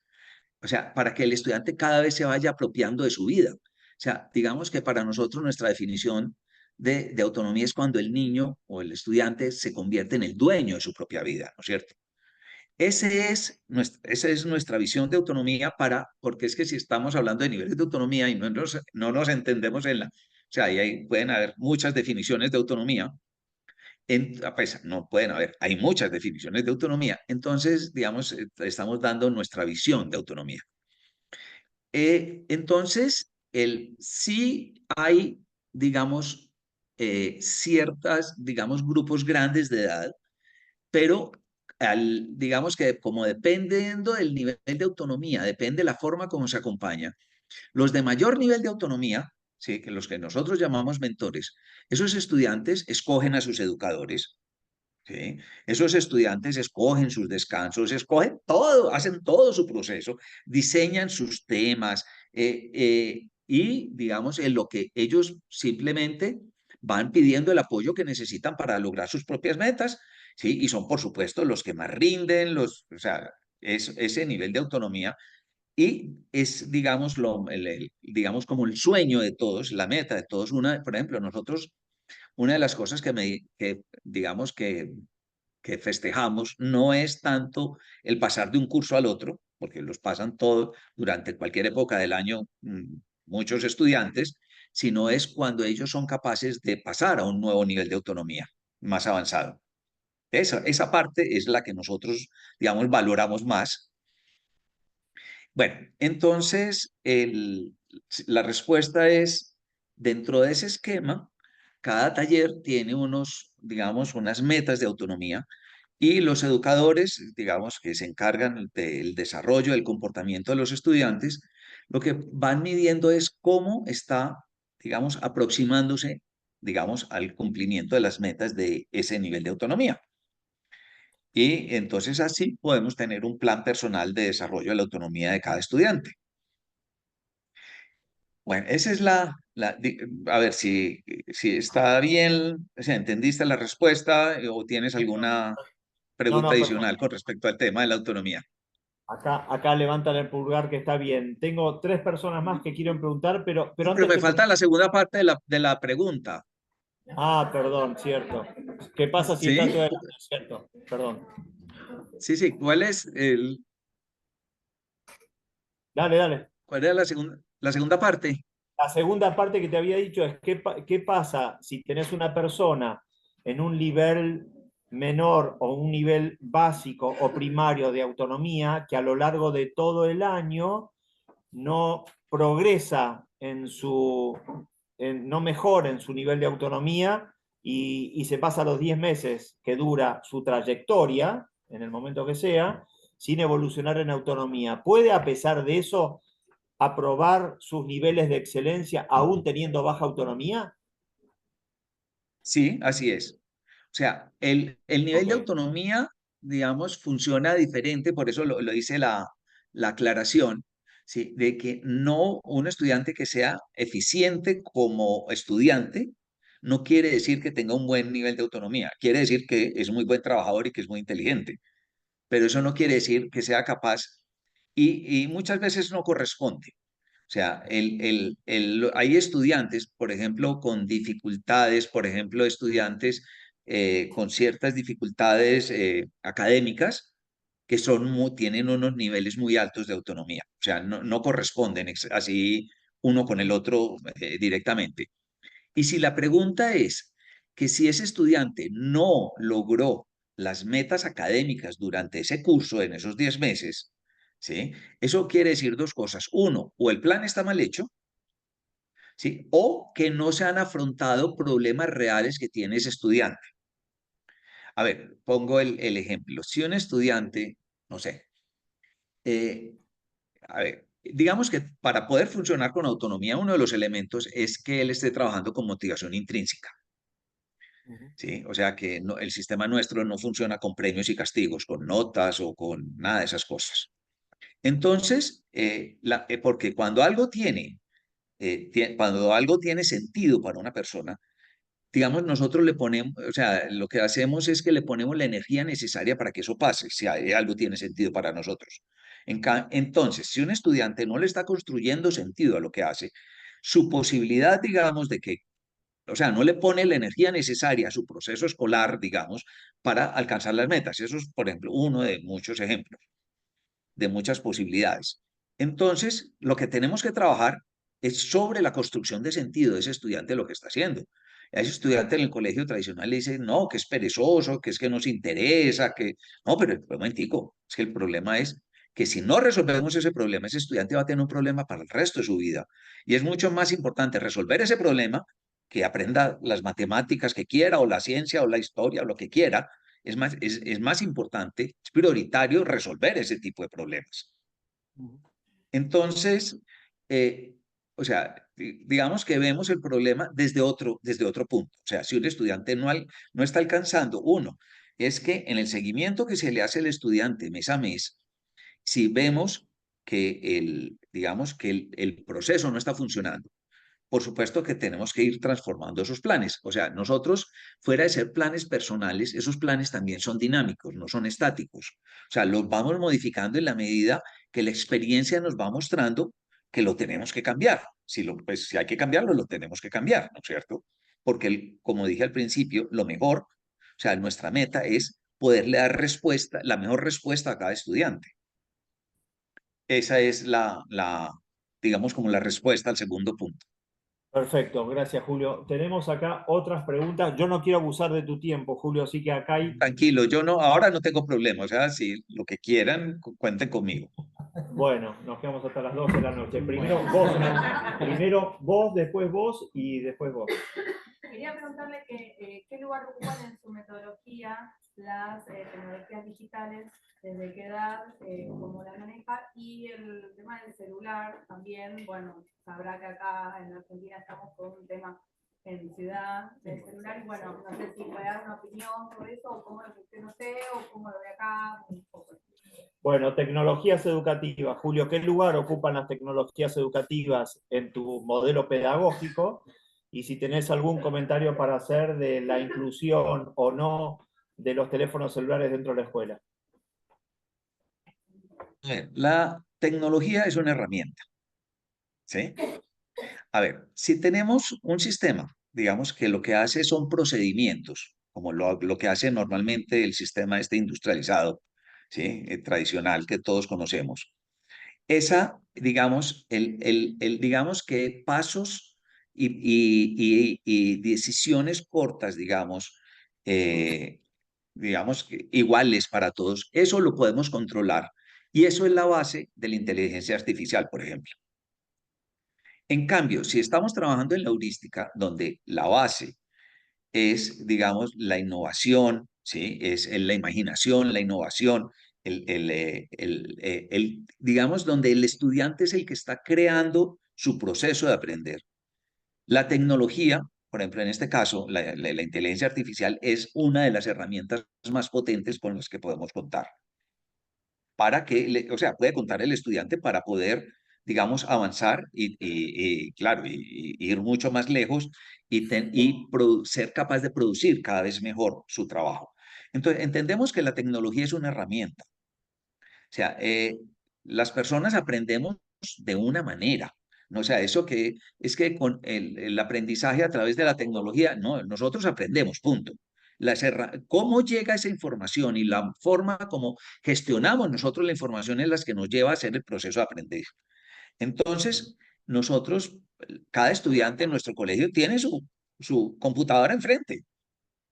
O sea, para que el estudiante cada vez se vaya apropiando de su vida. O sea, digamos que para nosotros nuestra definición de autonomía es cuando el niño o el estudiante se convierte en el dueño de su propia vida, ¿no es cierto? Esa es nuestra visión de autonomía porque es que si estamos hablando de niveles de autonomía y no nos entendemos o sea, ahí pueden haber muchas definiciones de autonomía, pues no pueden haber, hay muchas definiciones de autonomía, entonces, digamos, estamos dando nuestra visión de autonomía. Entonces, sí hay, digamos, ciertas, digamos, grupos grandes de edad, pero digamos que como dependiendo del nivel de autonomía, depende la forma como se acompaña. Los de mayor nivel de autonomía, ¿sí? Que los que nosotros llamamos mentores, esos estudiantes escogen a sus educadores, ¿sí? Esos estudiantes escogen sus descansos, escogen todo, hacen todo su proceso, diseñan sus temas y, digamos, en lo que ellos simplemente van pidiendo el apoyo que necesitan para lograr sus propias metas, ¿sí? Y son, por supuesto, los que más rinden, o sea, ese nivel de autonomía y es, digamos, digamos, como el sueño de todos, la meta de todos. Por ejemplo, nosotros, una de las cosas digamos, que festejamos no es tanto el pasar de un curso al otro, porque los pasan todos durante cualquier época del año, muchos estudiantes, sino es cuando ellos son capaces de pasar a un nuevo nivel de autonomía más avanzado. Esa parte es la que nosotros, digamos, valoramos más. Bueno, entonces la respuesta es, dentro de ese esquema, cada taller tiene digamos, unas metas de autonomía y los educadores, digamos, que se encargan del desarrollo del comportamiento de los estudiantes, lo que van midiendo es cómo está, digamos, aproximándose, digamos, al cumplimiento de las metas de ese nivel de autonomía. Y entonces así podemos tener un plan personal de desarrollo de la autonomía de cada estudiante. Bueno, esa es a ver si está bien, o sea, ¿entendiste la respuesta o tienes alguna No, pregunta no, perfecto. adicional con respecto al tema de la autonomía? Acá levantan el pulgar que está bien. Tengo 3 personas más que quieren preguntar, pero Pero antes me te... falta la segunda parte de la pregunta. Ah, perdón, cierto. ¿Qué pasa si está ¿Sí? todo el año? Cierto, perdón. Sí, sí. Dale, dale. ¿Cuál era la segunda parte? La segunda parte que te había dicho es qué pasa si tenés una persona en un nivel menor o un nivel básico o primario de autonomía que a lo largo de todo el año no progresa no mejora en su nivel de autonomía y se pasa los 10 meses que dura su trayectoria, en el momento que sea, sin evolucionar en autonomía. ¿Puede, a pesar de eso, aprobar sus niveles de excelencia aún teniendo baja autonomía? Sí, así es. O sea, el nivel de Ok. autonomía, digamos, funciona diferente, por eso lo dice la aclaración, ¿sí? De que no un estudiante que sea eficiente como estudiante no quiere decir que tenga un buen nivel de autonomía, quiere decir que es muy buen trabajador y que es muy inteligente, pero eso no quiere decir que sea capaz y muchas veces no corresponde. O sea, hay estudiantes, por ejemplo, con dificultades, por ejemplo, estudiantes con ciertas dificultades académicas que tienen unos niveles muy altos de autonomía. O sea, no corresponden así uno con el otro directamente. Y si la pregunta es que si ese estudiante no logró las metas académicas durante ese curso, en esos 10 meses, ¿sí? Eso quiere decir dos cosas. Uno, o el plan está mal hecho, ¿sí? O que no se han afrontado problemas reales que tiene ese estudiante. A ver, pongo el ejemplo. Si un estudiante, no sé, eh, a ver, digamos que para poder funcionar con autonomía, uno de los elementos es que él esté trabajando con motivación intrínseca. ¿Sí? O sea que el sistema nuestro no funciona con premios y castigos, con notas o con nada de esas cosas. Entonces, porque cuando algo tiene sentido para una persona, digamos, nosotros le ponemos, o sea, lo que hacemos es que le ponemos la energía necesaria para que eso pase, si algo tiene sentido para nosotros. Entonces, si un estudiante no le está construyendo sentido a lo que hace, su posibilidad, digamos, de que o sea, no le pone la energía necesaria a su proceso escolar, digamos, para alcanzar las metas. Eso es, por ejemplo, uno de muchos ejemplos, de muchas posibilidades. Entonces, lo que tenemos que trabajar es sobre la construcción de sentido de ese estudiante lo que está haciendo. A ese estudiante en el colegio tradicional le dicen, no, que es perezoso, que es que no se interesa, que... No, pero un momentico, es que el problema es que si no resolvemos ese problema, ese estudiante va a tener un problema para el resto de su vida. Y es mucho más importante resolver ese problema que aprenda las matemáticas que quiera, o la ciencia, o la historia, o lo que quiera. Es más importante, es prioritario resolver ese tipo de problemas. Entonces, eh, o sea, digamos que vemos el problema desde otro punto. O sea, si un estudiante no está alcanzando, uno, es que en el seguimiento que se le hace al estudiante mes a mes, si vemos que digamos que el proceso no está funcionando, por supuesto que tenemos que ir transformando esos planes. O sea, nosotros, fuera de ser planes personales, esos planes también son dinámicos, no son estáticos. O sea, los vamos modificando en la medida que la experiencia nos va mostrando que lo tenemos que cambiar. Pues, si hay que cambiarlo, lo tenemos que cambiar, ¿no es cierto? Porque, como dije al principio, lo mejor, o sea, nuestra meta es poderle dar respuesta, la mejor respuesta a cada estudiante. Esa es digamos, como la respuesta al segundo punto. Perfecto, gracias Julio. Tenemos acá otras preguntas. Yo no quiero abusar de tu tiempo, Julio, así que acá hay... Tranquilo, yo no, ahora no tengo problema, o sea, si lo que quieran, cuenten conmigo. Bueno, nos quedamos hasta las 12 de la noche. Primero vos, primero vos, después vos y después vos. Quería preguntarle qué lugar ocupan en su metodología las tecnologías digitales, desde qué edad, cómo las maneja, y el tema del celular también. Bueno, sabrá que acá en Argentina estamos con un tema en ciudad del celular, y bueno, no sé si puede dar una opinión sobre eso, o cómo lo que usted no sé, o cómo lo ve acá, un poco. Bueno, tecnologías educativas. Julio, ¿qué lugar ocupan las tecnologías educativas en tu modelo pedagógico? Y si tenés algún comentario para hacer de la inclusión o no de los teléfonos celulares dentro de la escuela. La tecnología es una herramienta, ¿sí? A ver, si tenemos un sistema, digamos que lo que hace son procedimientos, como lo que hace normalmente el sistema este industrializado, ¿sí? Tradicional que todos conocemos. Esa, digamos, digamos que pasos y decisiones cortas, digamos, iguales para todos, eso lo podemos controlar. Y eso es la base de la inteligencia artificial, por ejemplo. En cambio, si estamos trabajando en la heurística, donde la base es, digamos, la innovación, ¿sí? Es la imaginación, la innovación, digamos, donde el estudiante es el que está creando su proceso de aprender. La tecnología, por ejemplo, en este caso, la inteligencia artificial es una de las herramientas más potentes con las que podemos contar. Para que, o sea, puede contar el estudiante para poder, digamos, avanzar claro, ir mucho más lejos ser capaz de producir cada vez mejor su trabajo. Entonces, entendemos que la tecnología es una herramienta. O sea, las personas aprendemos de una manera. ¿No? O sea, eso que es que con el aprendizaje a través de la tecnología, no, nosotros aprendemos, punto. Cómo llega esa información y la forma como gestionamos nosotros la información es la que nos lleva a hacer el proceso de aprender. Entonces, nosotros, cada estudiante en nuestro colegio tiene su computadora enfrente,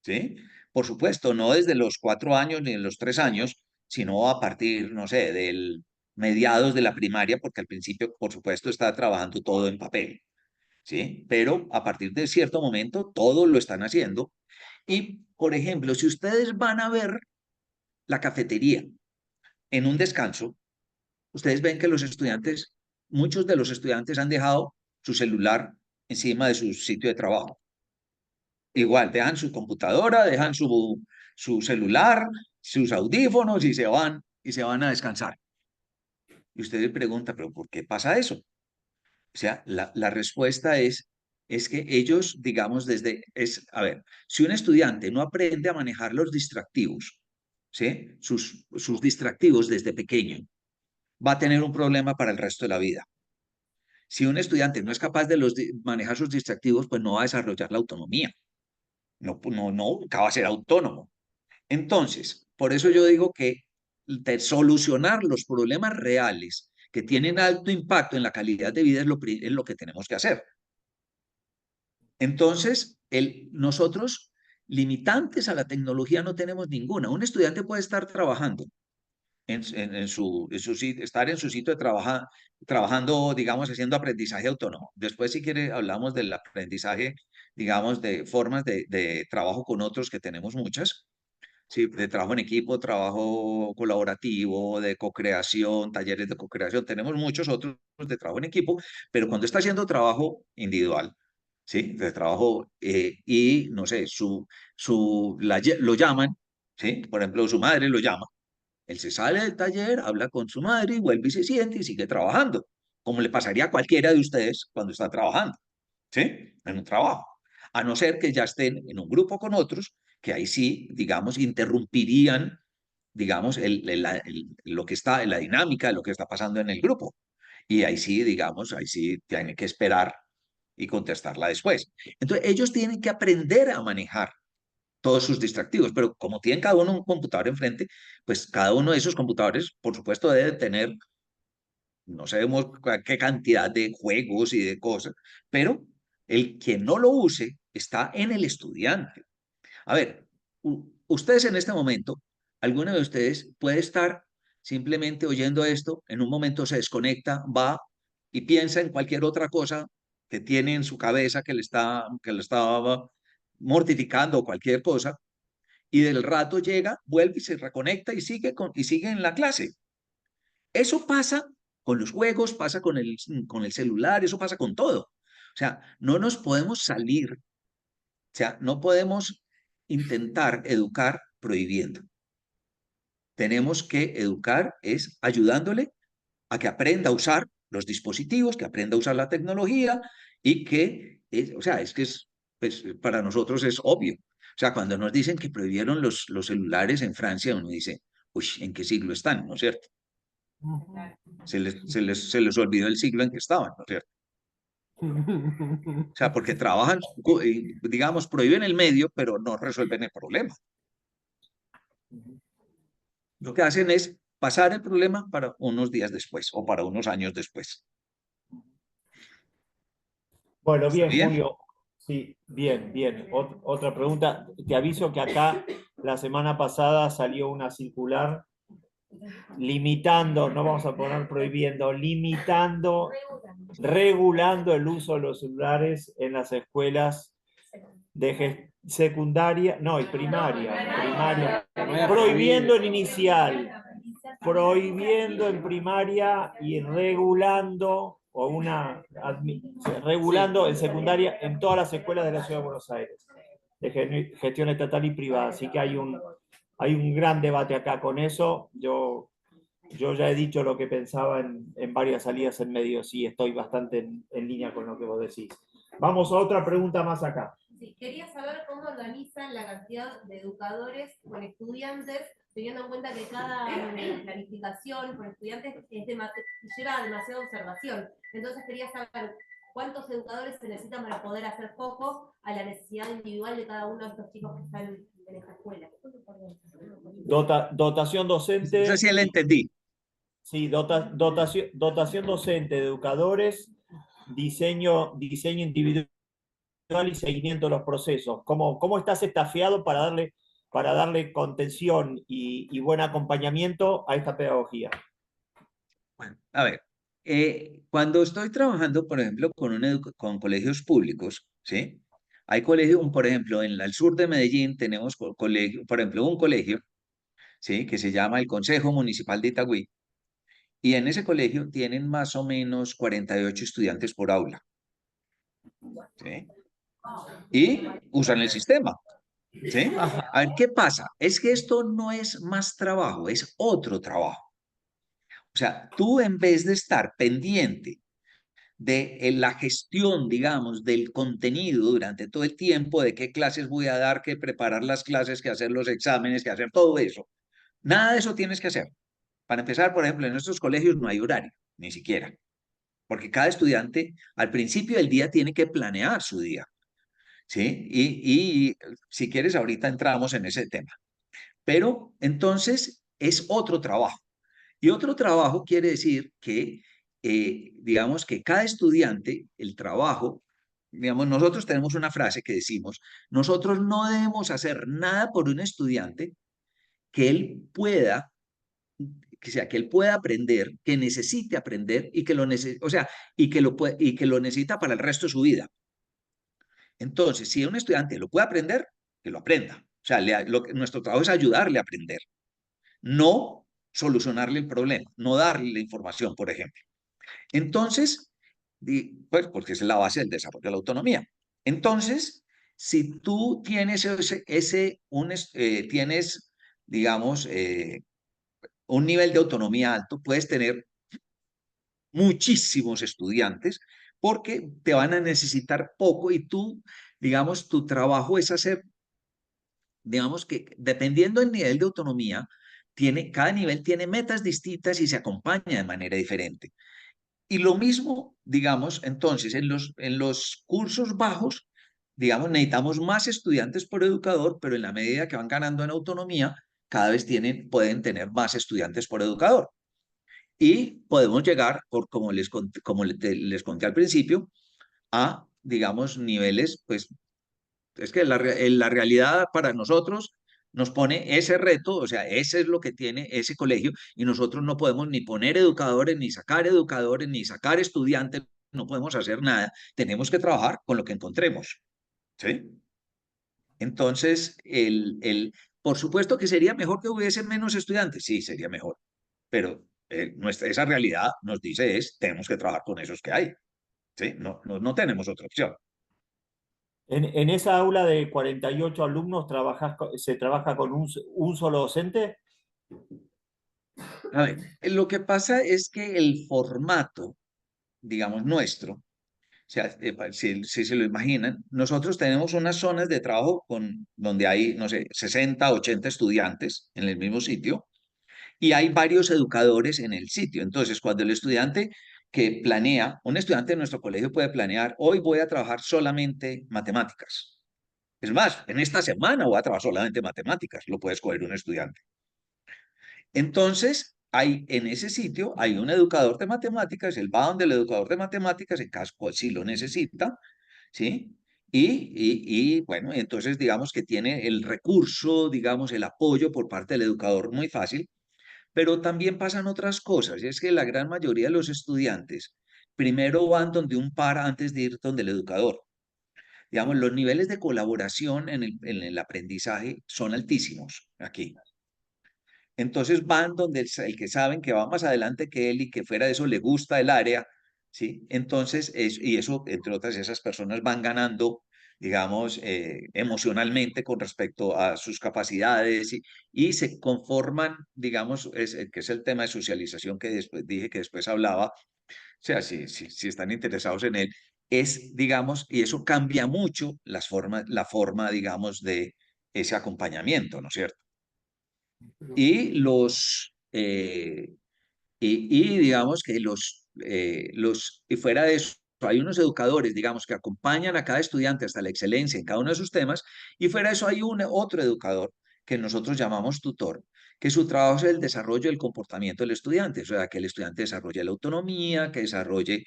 ¿sí? Por supuesto, no desde los 4 años ni de los 3 años, sino a partir, no sé, del mediados de la primaria, porque al principio, por supuesto, está trabajando todo en papel, ¿sí? Pero a partir de cierto momento, todo lo están haciendo. Y, por ejemplo, si ustedes van a ver la cafetería en un descanso, ustedes ven que muchos de los estudiantes han dejado su celular encima de su sitio de trabajo. Igual, dejan su computadora, dejan su celular, sus audífonos y se van a descansar. Y usted le pregunta, ¿pero por qué pasa eso? O sea, la respuesta es que ellos, digamos, a ver, si un estudiante no aprende a manejar los distractivos, ¿sí? Sus distractivos desde pequeño, va a tener un problema para el resto de la vida. Si un estudiante no es capaz de manejar sus distractivos, pues no va a desarrollar la autonomía. Nunca va a ser autónomo. Entonces, por eso yo digo que de solucionar los problemas reales que tienen alto impacto en la calidad de vida es lo que tenemos que hacer. Entonces, nosotros limitantes a la tecnología no tenemos ninguna. Un estudiante puede estar trabajando estar en su sitio de trabajando, digamos, haciendo aprendizaje autónomo. Después, si quiere, hablamos del aprendizaje, digamos, de formas de trabajo con otros, que tenemos muchas. Sí, de trabajo en equipo, trabajo colaborativo, de co-creación, talleres de co-creación. Tenemos muchos otros de trabajo en equipo, pero cuando está haciendo trabajo individual, ¿sí? De trabajo y, no sé, lo llaman, ¿sí? Por ejemplo, su madre lo llama. Él se sale del taller, habla con su madre y vuelve y se siente y sigue trabajando, como le pasaría a cualquiera de ustedes cuando está trabajando. ¿sí? En un trabajo. A no ser que ya estén en un grupo con otros, que ahí sí, digamos, interrumpirían, digamos, lo que está, la dinámica de lo que está pasando en el grupo. Y ahí sí, digamos, ahí sí tienen que esperar y contestarla después. Entonces, ellos tienen que aprender a manejar todos sus distractivos, pero como tienen cada uno un computador enfrente, pues cada uno de esos computadores, por supuesto, debe tener, no sabemos qué cantidad de juegos y de cosas, pero el que no lo use está en el estudiante. A ver, ustedes en este momento, alguno de ustedes puede estar simplemente oyendo esto, en un momento se desconecta, va y piensa en cualquier otra cosa que tiene en su cabeza que le está mortificando o cualquier cosa, y del rato llega, vuelve y se reconecta y sigue en la clase. Eso pasa con los juegos, pasa con el celular, eso pasa con todo. O sea, no nos podemos salir, o sea, no podemos intentar educar prohibiendo. Tenemos que educar es ayudándole a que aprenda a usar los dispositivos, que aprenda a usar la tecnología y que, o sea, pues, para nosotros es obvio. O sea, cuando nos dicen que prohibieron los celulares en Francia, uno dice, uy, ¿en qué siglo están? ¿No es cierto? Se les olvidó el siglo en que estaban, ¿no es cierto? O sea, porque trabajan, digamos, prohíben el medio, pero no resuelven el problema. Lo que hacen es pasar el problema para unos días después o para unos años después. Bueno, ¿Está bien, bien? Julio. Sí, bien, bien. Otra pregunta. Te aviso que acá la semana pasada salió una circular limitando, no vamos a poner prohibiendo, limitando, regulando el uso de los celulares en las escuelas de secundaria, no, y primaria, prohibiendo en inicial, prohibiendo en primaria y regulando regulando en secundaria en todas las escuelas de la Ciudad de Buenos Aires, de gestión estatal y privada. Así que hay un gran debate acá con eso. Yo ya he dicho lo que pensaba en varias salidas en medios y estoy bastante en línea con lo que vos decís. Vamos a otra pregunta más acá. Sí, quería saber cómo organizan la cantidad de educadores con estudiantes, teniendo en cuenta que cada planificación por estudiantes lleva demasiada observación. Entonces quería saber cuántos educadores se necesitan para poder hacer foco a la necesidad individual de cada uno de estos chicos que están en esta escuela. Dotación docente. Esa sí la entendí. Sí, dotación docente de educadores, diseño individual y seguimiento de los procesos. ¿Cómo estás estafiado para darle contención y buen acompañamiento a esta pedagogía? Bueno, a ver, cuando estoy trabajando, por ejemplo, con colegios públicos, ¿sí? Hay colegios, por ejemplo, en el sur de Medellín tenemos colegio, por ejemplo, un colegio, ¿sí? Que se llama el Consejo Municipal de Itagüí, y en ese colegio tienen más o menos 48 estudiantes por aula, ¿sí? Y usan el sistema, ¿sí? A ver, ¿qué pasa? Es que esto no es más trabajo, es otro trabajo. O sea, tú en vez de estar pendiente de la gestión, digamos, del contenido durante todo el tiempo, de qué clases voy a dar, qué preparar las clases, qué hacer los exámenes, qué hacer todo eso. Nada de eso tienes que hacer. Para empezar, por ejemplo, en nuestros colegios no hay horario, ni siquiera, porque cada estudiante al principio del día tiene que planear su día, ¿sí? Y si quieres, ahorita entramos en ese tema. Pero entonces es otro trabajo. Y otro trabajo quiere decir que, digamos, que cada estudiante, el trabajo, digamos, nosotros tenemos una frase que decimos, nosotros no debemos hacer nada por un estudiante que él pueda, que él pueda aprender, que necesite aprender y que lo o sea, y que lo necesita para el resto de su vida. Entonces, si un estudiante lo puede aprender, que lo aprenda. O sea, nuestro trabajo es ayudarle a aprender, no solucionarle el problema, no darle la información, por ejemplo. Entonces, pues porque es la base del desarrollo de la autonomía. Entonces, si tú tienes tienes, digamos, un nivel de autonomía alto, puedes tener muchísimos estudiantes, porque te van a necesitar poco y tú, digamos, tu trabajo es hacer, digamos que dependiendo del nivel de autonomía, cada nivel tiene metas distintas y se acompaña de manera diferente. Y lo mismo, digamos, entonces, en los cursos bajos, digamos, necesitamos más estudiantes por educador, pero en la medida que van ganando en autonomía, cada vez pueden tener más estudiantes por educador. Y podemos llegar, les conté al principio, a, digamos, niveles, pues es que la realidad para nosotros nos pone ese reto, o sea, ese es lo que tiene ese colegio y nosotros no podemos ni poner educadores, ni sacar estudiantes, no podemos hacer nada, tenemos que trabajar con lo que encontremos, ¿sí? Entonces, por supuesto que sería mejor que hubiese menos estudiantes, sí, sería mejor, pero esa realidad nos dice tenemos que trabajar con esos que hay, ¿sí? No tenemos otra opción. En esa aula de 48 alumnos, ¿se trabaja con un solo docente? A ver, lo que pasa es que el formato, digamos, nuestro, o sea, si se lo imaginan, nosotros tenemos unas zonas de trabajo donde hay, no sé, 60, 80 estudiantes en el mismo sitio y hay varios educadores en el sitio. Entonces, cuando el estudiante que planea, un estudiante de nuestro colegio puede planear, hoy voy a trabajar solamente matemáticas. Es más, en esta semana voy a trabajar solamente matemáticas, lo puede escoger un estudiante. Entonces, en ese sitio hay un educador de matemáticas, él va donde el educador de matemáticas, en caso si lo necesita, ¿sí? Bueno, entonces digamos que tiene el recurso, digamos, el apoyo por parte del educador muy fácil, pero también pasan otras cosas, y es que la gran mayoría de los estudiantes primero van donde un par antes de ir donde el educador. Digamos, los niveles de colaboración en el aprendizaje son altísimos aquí. Entonces van donde el que saben que va más adelante que él y que fuera de eso le gusta el área, ¿sí? Entonces, y eso, entre otras, esas personas van ganando, digamos, emocionalmente con respecto a sus capacidades y se conforman, digamos, que es el tema de socialización que después dije que después hablaba, o sea, si están interesados en él, es, digamos, y eso cambia mucho la forma, digamos, de ese acompañamiento, ¿no es cierto? Y digamos que y fuera de eso, hay unos educadores, digamos, que acompañan a cada estudiante hasta la excelencia en cada uno de sus temas, y fuera de eso hay otro educador que nosotros llamamos tutor, que su trabajo es el desarrollo del comportamiento del estudiante, o sea, que el estudiante desarrolle la autonomía, que desarrolle,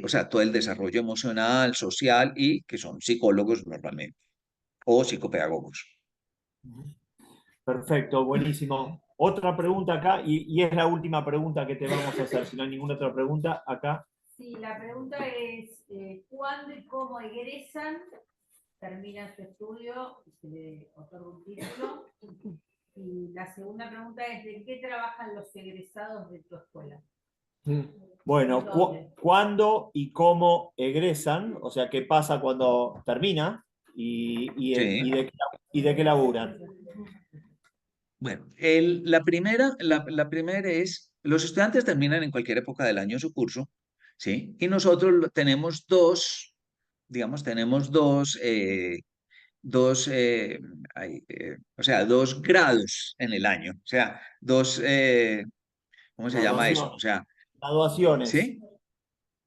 o sea, todo el desarrollo emocional, social, y que son psicólogos normalmente, o psicopedagogos. Perfecto, buenísimo. Otra pregunta acá, y es la última pregunta que te vamos a hacer. Si no hay ninguna otra pregunta, acá. Sí, la pregunta es, ¿cuándo y cómo egresan, terminan su estudio y se le otorga un título? Y la segunda pregunta es, ¿de qué trabajan los egresados de tu escuela? Bueno, ¿cuándo y cómo egresan? O sea, ¿qué pasa cuando termina? Sí. ¿Y de qué laburan? Bueno, la primera es, los estudiantes terminan en cualquier época del año su curso, ¿sí? Y nosotros tenemos digamos, tenemos o sea, dos grados en el año, o sea, ¿cómo se llama eso? O sea, Graduaciones. ¿sí?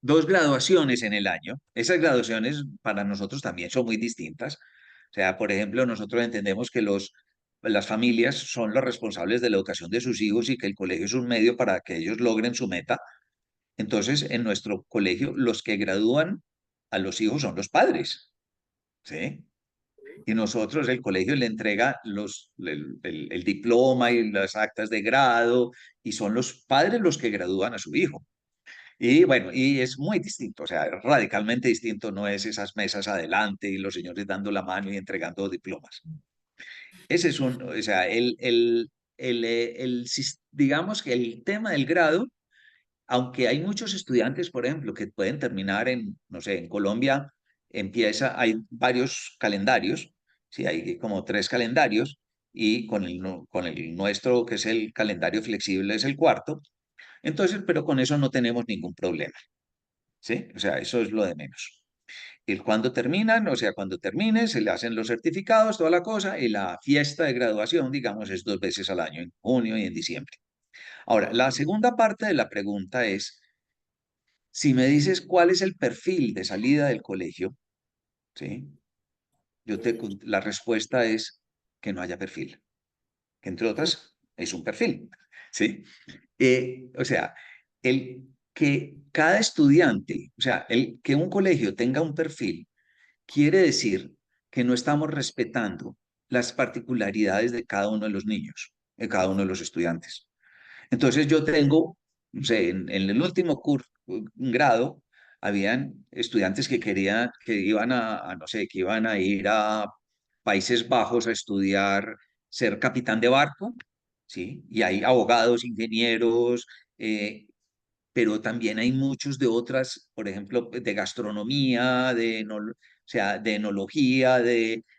Dos graduaciones en el año. Esas graduaciones para nosotros también son muy distintas. O sea, por ejemplo, nosotros entendemos que las familias son los responsables de la educación de sus hijos y que el colegio es un medio para que ellos logren su meta. Entonces, en nuestro colegio, los que gradúan a los hijos son los padres, ¿sí? Y nosotros, el colegio le entrega el diploma y las actas de grado, y son los padres los que gradúan a su hijo. Y bueno, y es muy distinto, o sea, radicalmente distinto, no es esas mesas adelante y los señores dando la mano y entregando diplomas. Ese es o sea, digamos que el tema del grado, aunque hay muchos estudiantes, por ejemplo, que pueden terminar no sé, en Colombia hay varios calendarios, sí, hay como 3 calendarios, y con el nuestro, que es el calendario flexible, es el cuarto. Entonces, pero con eso no tenemos ningún problema. ¿sí? O sea, eso es lo de menos. Y cuando terminan, o sea, cuando terminen, se le hacen los certificados, toda la cosa, y la fiesta de graduación, digamos, es 2 veces al año, en junio y en diciembre. Ahora, la segunda parte de la pregunta es, si me dices cuál es el perfil de salida del colegio, ¿sí? La respuesta es que no haya perfil, que entre otras es un perfil, ¿sí? O sea, el que cada estudiante, o sea, el que un colegio tenga un perfil, quiere decir que no estamos respetando las particularidades de cada uno de los niños, de cada uno de los estudiantes. Entonces yo tengo, no sé, en el último grado, habían estudiantes que querían, que iban no sé, que iban a ir a Países Bajos a estudiar, ser capitán de barco, ¿sí? Y hay abogados, ingenieros, pero también hay muchos de otras, por ejemplo, de gastronomía, o sea, de enología,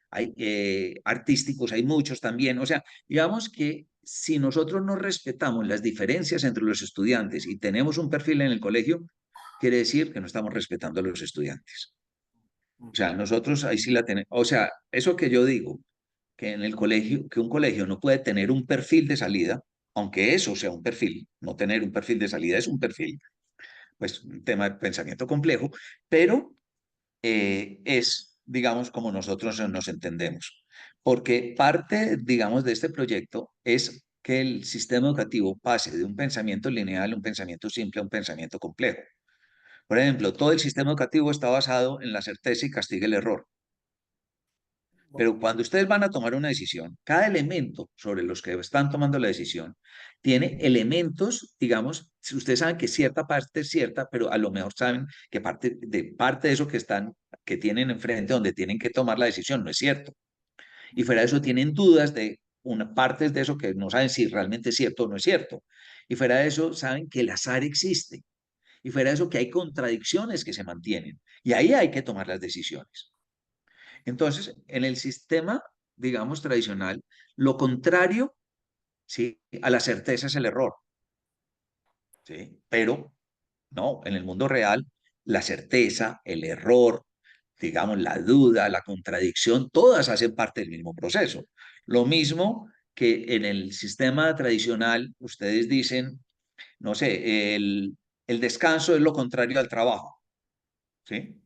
hay, artísticos, hay muchos también. O sea, digamos que si nosotros no respetamos las diferencias entre los estudiantes y tenemos un perfil en el colegio, quiere decir que no estamos respetando a los estudiantes. O sea, nosotros ahí sí la tenemos. O sea, eso que yo digo, que en el colegio, que un colegio no puede tener un perfil de salida, aunque eso sea un perfil, no tener un perfil de salida es un perfil, pues un tema de pensamiento complejo, pero es, digamos, como nosotros nos entendemos. Porque parte, digamos, de este proyecto es que el sistema educativo pase de un pensamiento lineal a un pensamiento simple a un pensamiento complejo. Por ejemplo, todo el sistema educativo está basado en la certeza y castiga el error. Pero cuando ustedes van a tomar una decisión, cada elemento sobre los que están tomando la decisión tiene elementos, digamos, si ustedes saben que cierta parte es cierta, pero a lo mejor saben que parte de eso que tienen enfrente, donde tienen que tomar la decisión, no es cierto. Y fuera de eso tienen dudas de una parte de eso que no saben si realmente es cierto o no es cierto. Y fuera de eso saben que el azar existe. Y fuera de eso que hay contradicciones que se mantienen. Y ahí hay que tomar las decisiones. Entonces, en el sistema, digamos, tradicional, lo contrario, ¿sí? A la certeza es el error, ¿sí? Pero no, en el mundo real, la certeza, el error, digamos, la duda, la contradicción, todas hacen parte del mismo proceso. Lo mismo que en el sistema tradicional, ustedes dicen, no sé, el descanso es lo contrario al trabajo, ¿sí?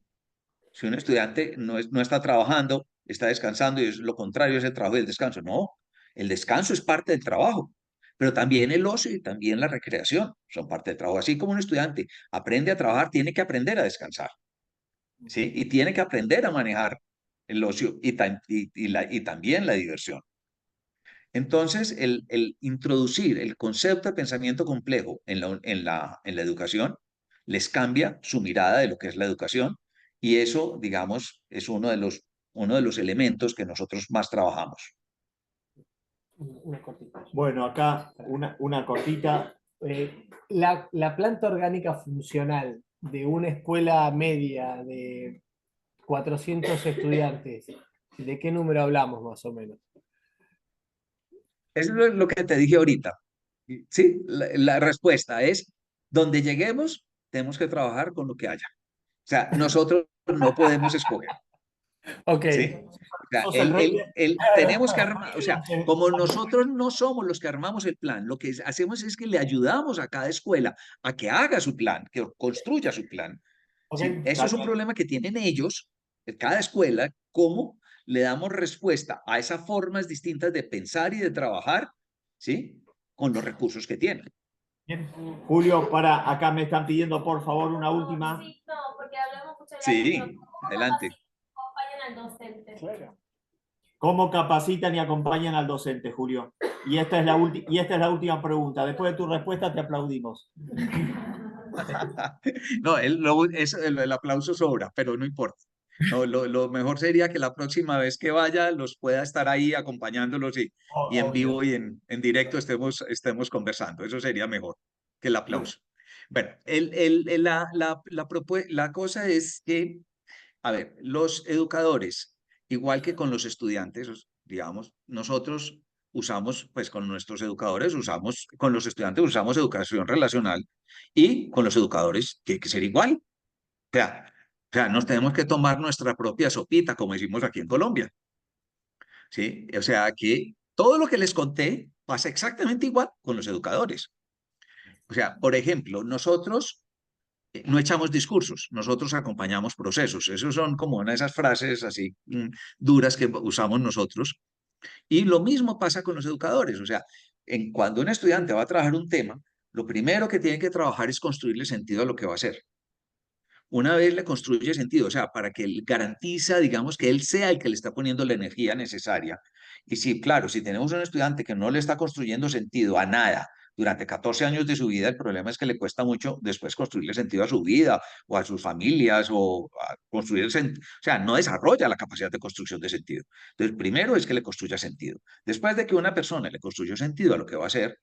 Si un estudiante no está trabajando, está descansando y es lo contrario es el trabajo y el descanso. No, el descanso es parte del trabajo, pero también el ocio y también la recreación son parte del trabajo. Así como un estudiante aprende a trabajar, tiene que aprender a descansar, ¿sí? Y tiene que aprender a manejar el ocio y también la diversión. Entonces, el introducir el concepto de pensamiento complejo en la educación les cambia su mirada de lo que es la educación y eso, digamos, es uno de los elementos que nosotros más trabajamos. Una cortita. Bueno, acá una cortita. La planta orgánica funcional de una escuela media de 400 estudiantes, ¿de qué número hablamos más o menos? Es lo que te dije ahorita. Sí, la respuesta es, donde lleguemos, tenemos que trabajar con lo que haya. O sea, nosotros no podemos escoger. Ok. ¿Sí? O sea, Sos el rey tenemos que armar, o sea, como nosotros no somos los que armamos el plan, lo que hacemos es que le ayudamos a cada escuela a que haga su plan, que construya su plan. Ok, ¿Sí? Eso es un problema que tienen ellos, cada escuela, cómo le damos respuesta a esas formas distintas de pensar y de trabajar, ¿sí? Con los recursos que tienen. bien. Julio, acá me están pidiendo por favor una última. Sí, no, porque hablamos mucho de la Sí, ¿Cómo adelante. acompañan al docente? Claro. ¿Cómo capacitan y acompañan al docente, Julio? Y esta es la última pregunta. Después de tu respuesta te aplaudimos. No, el aplauso sobra, pero no importa. No, lo mejor sería que la próxima vez que vaya los pueda estar ahí acompañándolos y en Obvio. vivo y en directo estemos conversando. Eso sería mejor que el aplauso. Bueno, la cosa es que, a ver, los educadores, igual que con los estudiantes, digamos, nosotros usamos, pues con nuestros educadores con los estudiantes usamos educación relacional y con los educadores tiene que ser igual. sea, nos tenemos que tomar nuestra propia sopita, como decimos aquí en Colombia. ¿Sí? O sea, que todo lo que les conté pasa exactamente igual con los educadores. O sea, por ejemplo, nosotros no echamos discursos, nosotros acompañamos procesos. Esos son como una de esas frases así duras que usamos nosotros. Y lo mismo pasa con los educadores. O sea, cuando un estudiante va a trabajar un tema, lo primero que tiene que trabajar es construirle sentido a lo que va a hacer. Una vez le construye sentido, o sea, para que él garantiza, digamos, que él sea el que le está poniendo la energía necesaria. Y sí, claro, si tenemos un estudiante que no le está construyendo sentido a nada durante 14 años de su vida, el problema es que le cuesta mucho después construirle sentido a su vida o a sus familias o a construir sentido. O sea, no desarrolla la capacidad de construcción de sentido. Entonces, primero es que le construya sentido. Después de que una persona le construyó sentido a lo que va a hacer,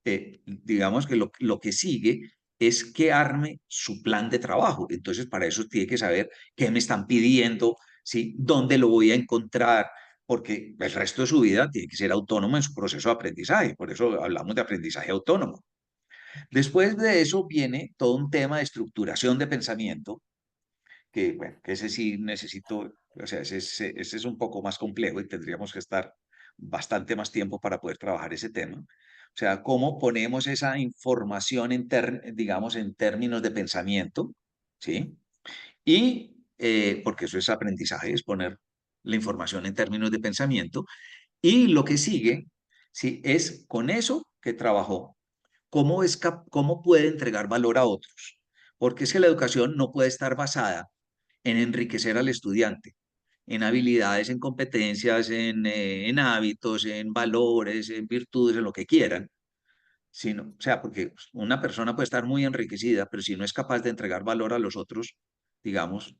digamos que lo que sigue es que arme su plan de trabajo. Entonces, para eso tiene que saber qué me están pidiendo, ¿sí? ¿Dónde lo voy a encontrar? Porque el resto de su vida tiene que ser autónomo en su proceso de aprendizaje. Por eso hablamos de aprendizaje autónomo. Después de eso viene todo un tema de estructuración de pensamiento, que, bueno, que ese sí necesito, o sea, ese es un poco más complejo y tendríamos que estar bastante más tiempo para poder trabajar ese tema. O sea, cómo ponemos esa información, digamos, en términos de pensamiento, ¿sí? Y, porque eso es aprendizaje, es poner la información en términos de pensamiento. Y lo que sigue, ¿sí? Es con eso que trabajó, cómo puede entregar valor a otros. Porque es que la educación no puede estar basada en enriquecer al estudiante, en habilidades, en competencias, en hábitos, en valores, en virtudes, en lo que quieran. Sino, o sea, porque una persona puede estar muy enriquecida, pero si no es capaz de entregar valor a los otros, digamos,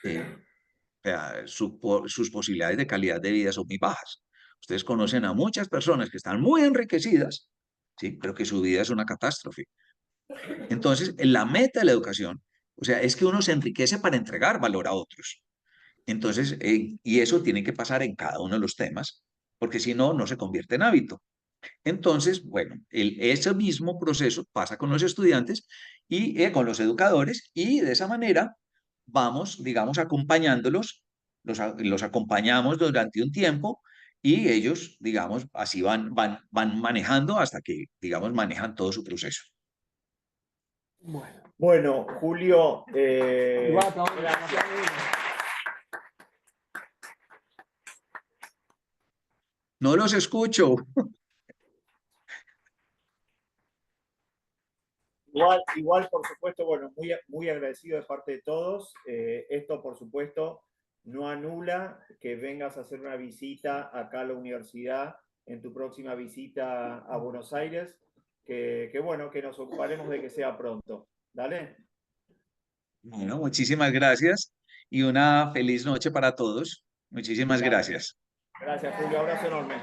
o sea, sus posibilidades de calidad de vida son muy bajas. Ustedes conocen a muchas personas que están muy enriquecidas, ¿sí? Pero que su vida es una catástrofe. Entonces, la meta de la educación, o sea, es que uno se enriquece para entregar valor a otros. Entonces, y eso tiene que pasar en cada uno de los temas, porque si no, no se convierte en hábito. Entonces, bueno, ese mismo proceso pasa con los estudiantes y con los educadores y de esa manera vamos, digamos, acompañándolos, los acompañamos durante un tiempo y ellos, digamos, así van manejando hasta que, digamos, manejan todo su proceso. Bueno, Bueno, Julio, gracias. No los escucho. Igual, por supuesto, bueno, muy agradecido de parte de todos. Esto, por supuesto, no anula que vengas a hacer una visita acá a la universidad en tu próxima visita a Buenos Aires, que bueno, que nos ocuparemos de que sea pronto. ¿Dale? Bueno, muchísimas gracias y una feliz noche para todos. Muchísimas gracias. Gracias, Julio. Abrazo enorme.